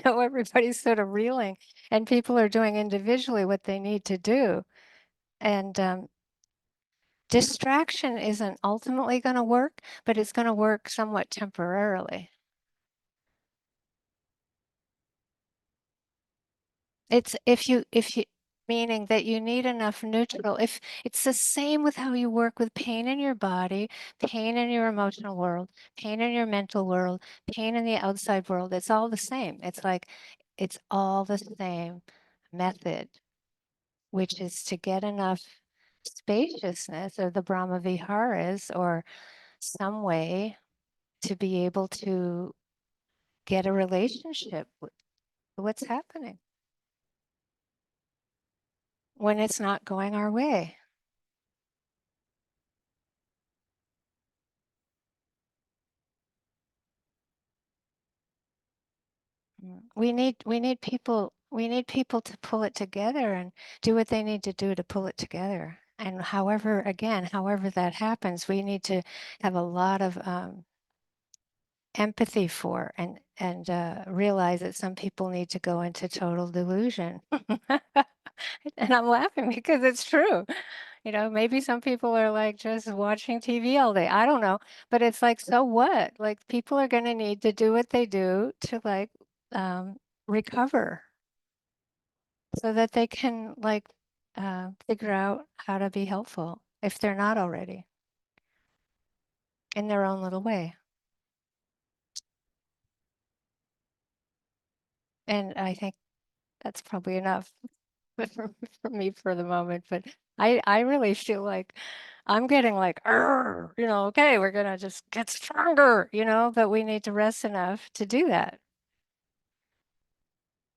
B: everybody's sort of reeling, and people are doing individually what they need to do. And distraction isn't ultimately going to work, but it's going to work somewhat temporarily. It's if you meaning that you need enough neutral. If it's the same with how you work with pain in your body, pain in your emotional world, pain in your mental world, pain in the outside world, it's all the same. It's all the same method, which is to get enough spaciousness, or the Brahma Viharas, or some way to be able to get a relationship with what's happening when it's not going our way. We need people to pull it together and do what they need to do to pull it together. And however that happens, we need to have a lot of empathy for, and realize that some people need to go into total delusion. And I'm laughing because it's true. Maybe some people are like just watching TV all day. I don't know. But it's like, so what? Like, people are going to need to do what they do to, like, recover, so that they can, like, figure out how to be helpful if they're not already, in their own little way. And I think that's probably enough for me for the moment. But I really feel like I'm getting like, okay, we're gonna just get stronger, but we need to rest enough to do that.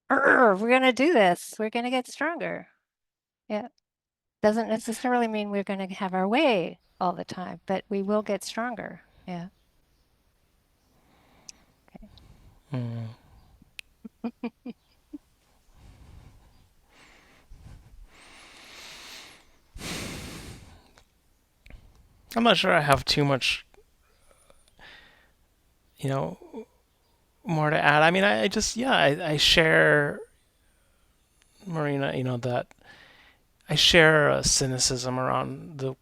B: We're gonna do this. We're gonna get stronger. Yeah. Doesn't necessarily mean we're gonna have our way all the time, but we will get stronger. Yeah. Okay.
A: Mm. I'm not sure I have too much, you know, more to add. I mean, I just, yeah, I share, Marina, that I share a cynicism around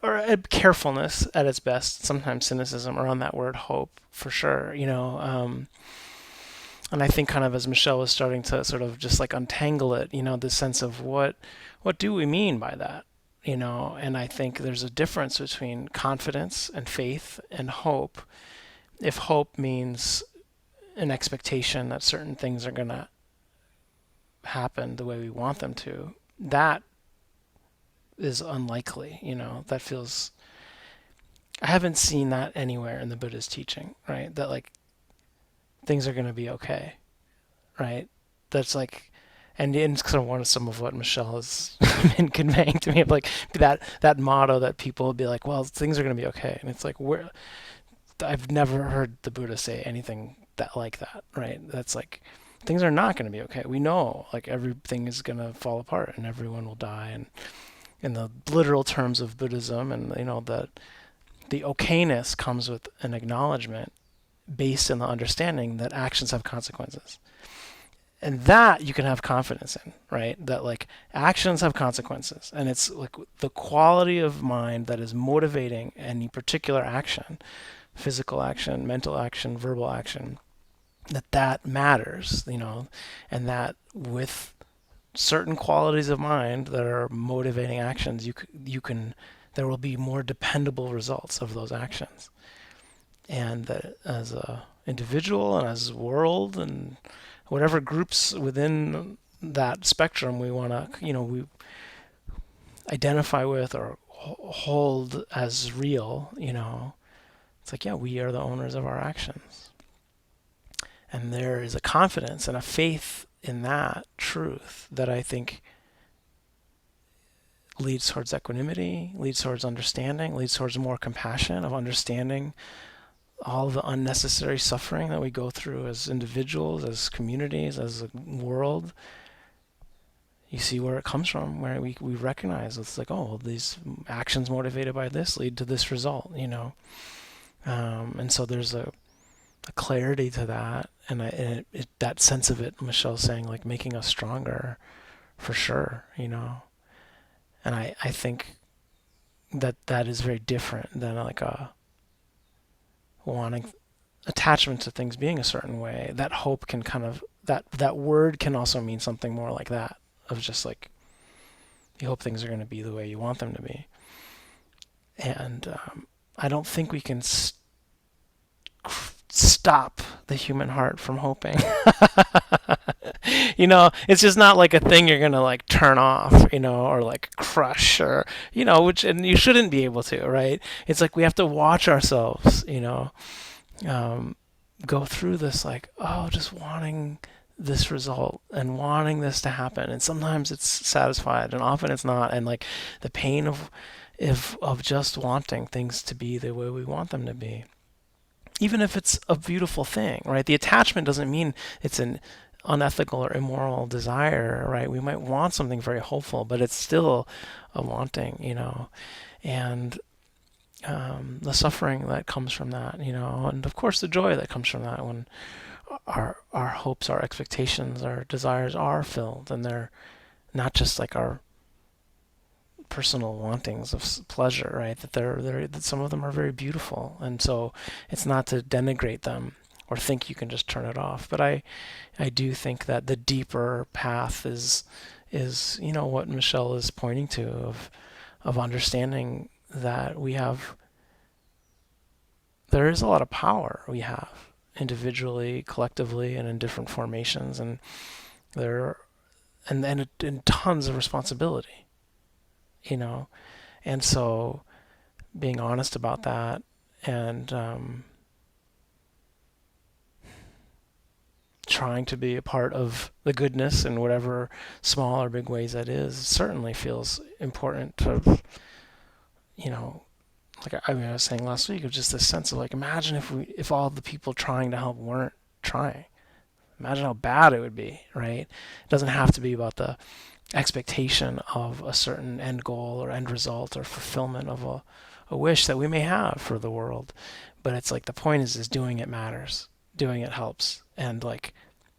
A: or a carefulness at its best, sometimes cynicism around that word hope, for sure. And I think kind of as Michelle was starting to sort of just like untangle it, the sense of what do we mean by that? And I think there's a difference between confidence and faith and hope. If hope means an expectation that certain things are going to happen the way we want them to, that is unlikely. That feels, I haven't seen that anywhere in the Buddha's teaching, right? That like things are going to be okay, right? That's like, and it's kind of one of some of what Michelle has been conveying to me of like that motto that people will be like, well, things are going to be okay. And it's like, I've never heard the Buddha say anything that like that, right? That's like, things are not going to be okay. We know like everything is going to fall apart and everyone will die. And in the literal terms of Buddhism, and that the okayness comes with an acknowledgement based in the understanding that actions have consequences. And that you can have confidence in, right? That like actions have consequences, and it's like the quality of mind that is motivating any particular action, physical action, mental action, verbal action, that matters, and that with certain qualities of mind that are motivating actions, you can there will be more dependable results of those actions. And that as a individual and as a world and whatever groups within that spectrum we want to, we identify with or hold as real, it's like, yeah, we are the owners of our actions. And there is a confidence and a faith in that truth that I think leads towards equanimity, leads towards understanding, leads towards more compassion of understanding all the unnecessary suffering that we go through as individuals, as communities, as a world. You see where it comes from, where we recognize it's like, oh, these actions motivated by this lead to this result, and so there's a clarity to that, and that sense of it, Michelle's saying, like making us stronger, for sure, and I think that is very different than like a wanting attachment to things being a certain way. That hope can kind of that word can also mean something more like that, of just like you hope things are going to be the way you want them to be. And I don't think we can stop the human heart from hoping. It's just not like a thing you're going to like turn off, or like crush, or, and you shouldn't be able to, right? It's like we have to watch ourselves, go through this like, oh, just wanting this result and wanting this to happen. And sometimes it's satisfied and often it's not. And like the pain of just wanting things to be the way we want them to be. Even if it's a beautiful thing, right? The attachment doesn't mean it's an unethical or immoral desire, right? We might want something very hopeful, but it's still a wanting, and the suffering that comes from that, and of course the joy that comes from that when our hopes, our expectations, our desires are filled, and they're not just like our personal wantings of pleasure, right? That some of them are very beautiful, and so it's not to denigrate them or think you can just turn it off. But I do think that the deeper path is what Michelle is pointing to, of understanding that there is a lot of power we have individually, collectively, and in different formations, and and tons of responsibility. And so being honest about that, and trying to be a part of the goodness in whatever small or big ways that is, certainly feels important to, like I was saying last week, of just this sense of like, imagine if all the people trying to help weren't trying. Imagine how bad it would be, right? It doesn't have to be about the expectation of a certain end goal or end result or fulfillment of a wish that we may have for the world. But it's like the point is doing it matters. Doing it helps. And like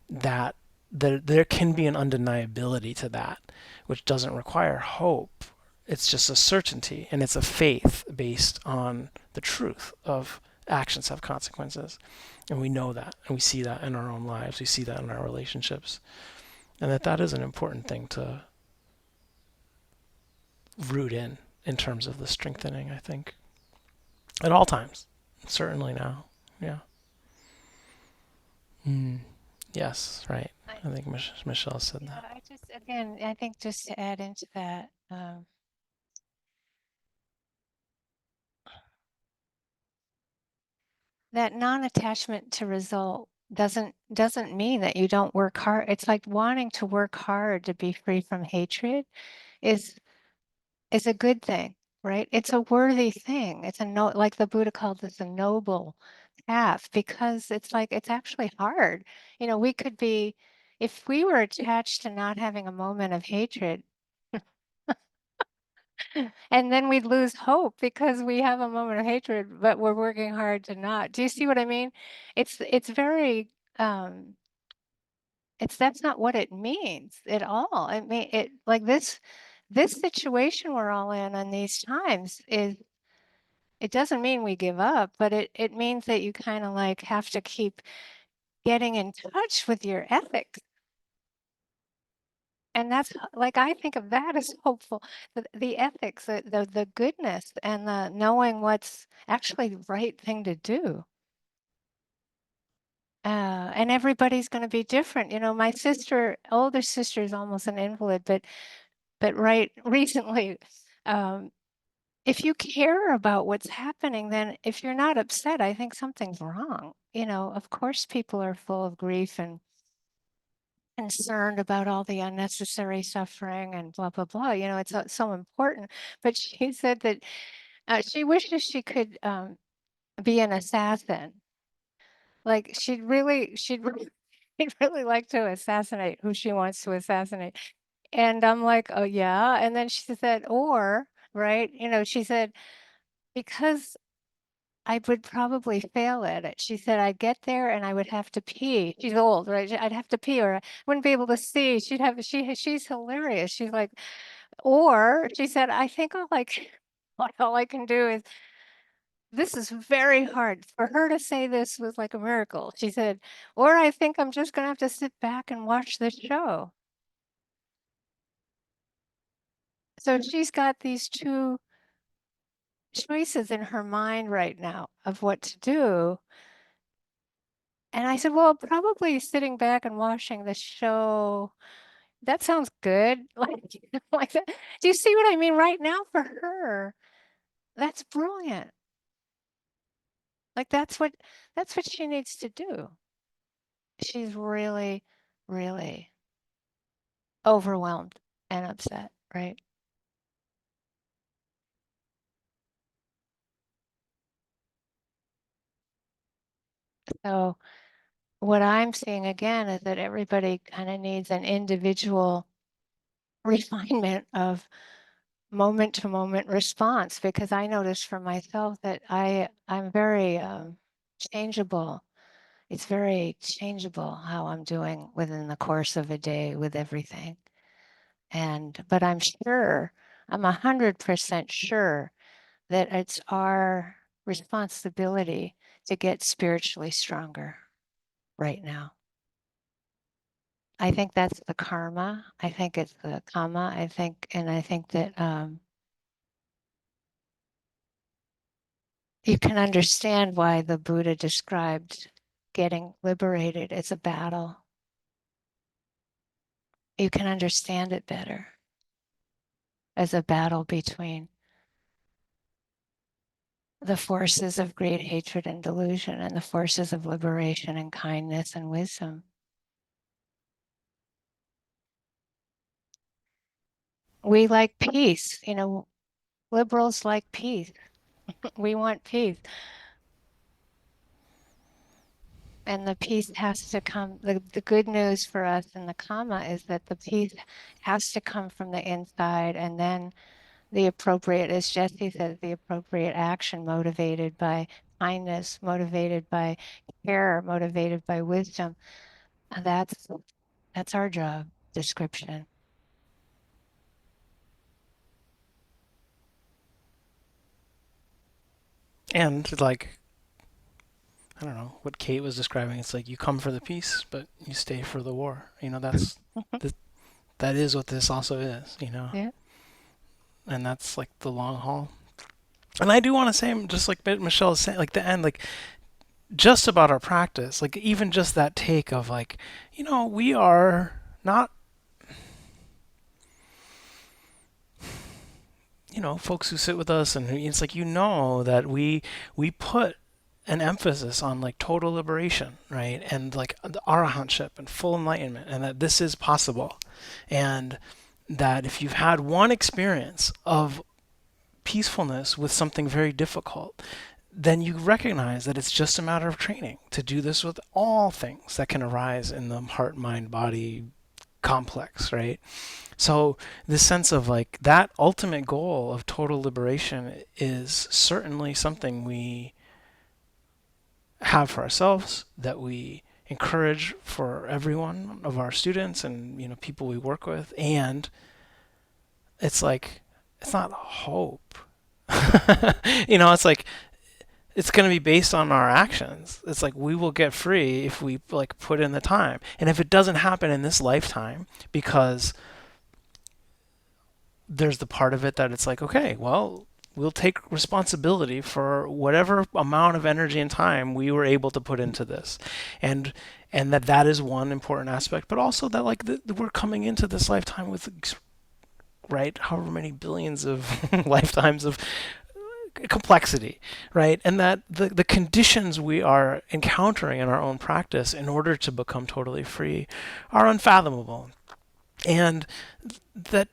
A: that, there can be an undeniability to that, which doesn't require hope. It's just a certainty, and it's a faith based on the truth of actions have consequences. And we know that, and we see that in our own lives. We see that in our relationships. And that is an important thing to root in terms of the strengthening, I think. At all times. Certainly now. Yeah. Yes, right. I think Michelle said
B: Yeah,
A: that.
B: I just, again, I think just to add into that, that non-attachment to result doesn't mean that you don't work hard. It's like wanting to work hard to be free from hatred is is a good thing, right? It's a worthy thing. It's a no, like the Buddha called this a noble path, because it's like it's actually hard. You know, we could be, if we were attached to not having a moment of hatred, and then we'd lose hope because we have a moment of hatred, but we're working hard to not. Do you see what I mean? It's very it's that's not what it means at all. I mean it like this situation we're all in these times is, it doesn't mean we give up, but it means that you kind of like have to keep getting in touch with your ethics. And that's like, I think of that as hopeful. The ethics, the goodness, and the knowing what's actually the right thing to do. And everybody's going to be different. You know, my older sister is almost an invalid, but right recently, if you care about what's happening, then if you're not upset, I think something's wrong. You know, of course, people are full of grief and concerned about all the unnecessary suffering and blah, blah, blah. You know, it's so important. But she said that she wishes she could be an assassin. Like she'd really like to assassinate who she wants to assassinate. And I'm like, oh yeah. And then she said, or, right, you know, she said, because I would probably fail at it. She said, I'd get there and I would have to pee. She's old, right? I'd have to pee, or I wouldn't be able to see. She's hilarious. She's like, or she said, I think all I can do is, this is very hard. For her to say this was like a miracle. She said, or I think I'm just going to have to sit back and watch this show. So she's got these two choices in her mind right now of what to do. And I said, well, probably sitting back and watching the show, that sounds good. Like, like that. Do you see what I mean? Right now for her, that's brilliant. Like that's what she needs to do. She's really, really overwhelmed and upset, right? So what I'm seeing again is that everybody kind of needs an individual refinement of moment to moment response, because I noticed for myself that I'm very changeable. It's very changeable how I'm doing within the course of a day with everything. But I'm 100% sure that it's our responsibility to get spiritually stronger right now. I think that's the karma. I think it's the kamma. I think that you can understand why the Buddha described getting liberated as a battle. You can understand it better as a battle between the forces of great hatred and delusion and the forces of liberation and kindness and wisdom. We like peace, you know, liberals like peace. We want peace. And the peace has to come, the good news for us in the Kamma is that the peace has to come from the inside, and then the appropriate, as Jesse says, the appropriate action motivated by kindness, motivated by care, motivated by wisdom. And that's our job description.
A: And like I don't know what Kate was describing. It's like you come for the peace, but you stay for the war. That's th- that is what this also is.
B: Yeah.
A: And that's like the long haul. And I do want to say, just like Michelle is saying, like the end, like just about our practice, like even just that take of like, we are not, folks who sit with us, and it's like that we put an emphasis on like total liberation, right, and like the arahantship and full enlightenment, and that this is possible, and that if you've had one experience of peacefulness with something very difficult, then you recognize that it's just a matter of training to do this with all things that can arise in the heart, mind, body complex, right? So this sense of like that ultimate goal of total liberation is certainly something we have for ourselves, that we encourage for every one of our students and people we work with, and it's like it's not hope. It's like it's going to be based on our actions. It's like we will get free if we like put in the time. And if it doesn't happen in this lifetime, because there's the part of it that it's like, okay, well, we'll take responsibility for whatever amount of energy and time we were able to put into this, and that is one important aspect. But also that like we're coming into this lifetime with, right, however many billions of lifetimes of complexity, right? And that the conditions we are encountering in our own practice in order to become totally free are unfathomable. And that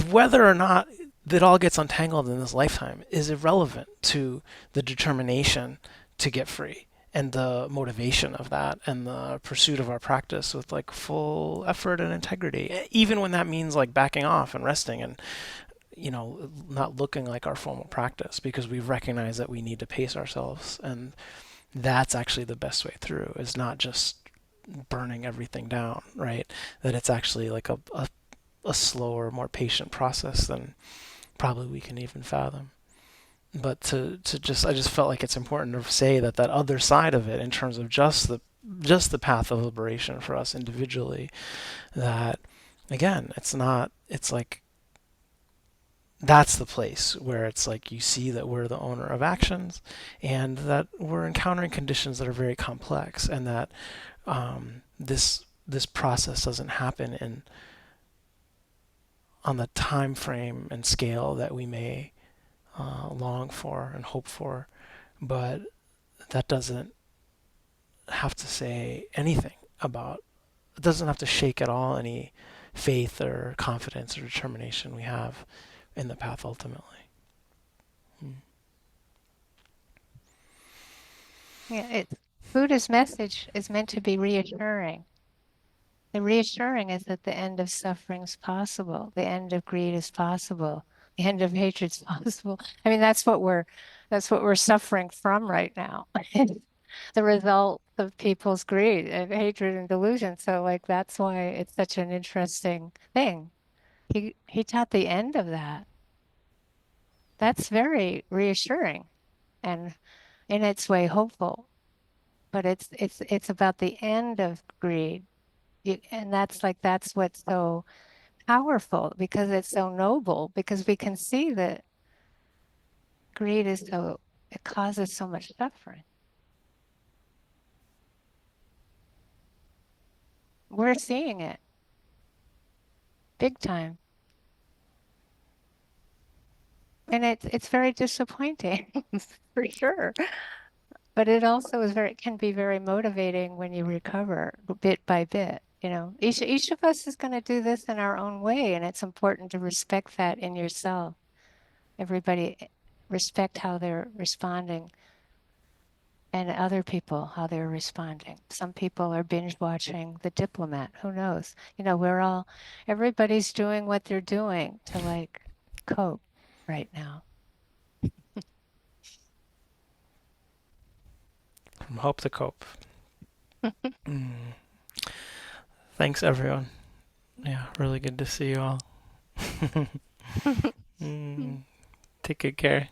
A: whether or not it all gets untangled in this lifetime is irrelevant to the determination to get free and the motivation of that and the pursuit of our practice with like full effort and integrity, even when that means like backing off and resting and not looking like our formal practice, because we recognize that we need to pace ourselves. And that's actually the best way through, is not just burning everything down, right? That it's actually like a slower, more patient process than probably we can even fathom. But I just felt like it's important to say that other side of it, in terms of just the path of liberation for us individually, that again, it's like that's the place where it's like you see that we're the owner of actions, and that we're encountering conditions that are very complex, and that this process doesn't happen on the time frame and scale that we may long for and hope for. But that doesn't have to say anything about, it doesn't have to shake at all any faith or confidence or determination we have in the path ultimately.
B: Yeah, Buddha's message is meant to be reassuring. The reassuring is that the end of suffering is possible. The end of greed is possible. The end of hatred is possible. I mean, that's what we're suffering from right now. The result of people's greed and hatred and delusion. So like that's why it's such an interesting thing. He taught the end of that. That's very reassuring and in its way hopeful. But it's about the end of greed. And that's what's so powerful, because it's so noble, because we can see that greed it causes so much suffering. We're seeing it big time. And it's very disappointing for sure. But it also can be very motivating when you recover bit by bit. Each of us is going to do this in our own way, and it's important to respect that in yourself. Everybody respect how they're responding, and other people how they're responding. Some people are binge watching The Diplomat. Who knows? Everybody's doing what they're doing to like cope right now.
A: From hope to cope. Thanks, everyone. Yeah, really good to see you all. Take good care.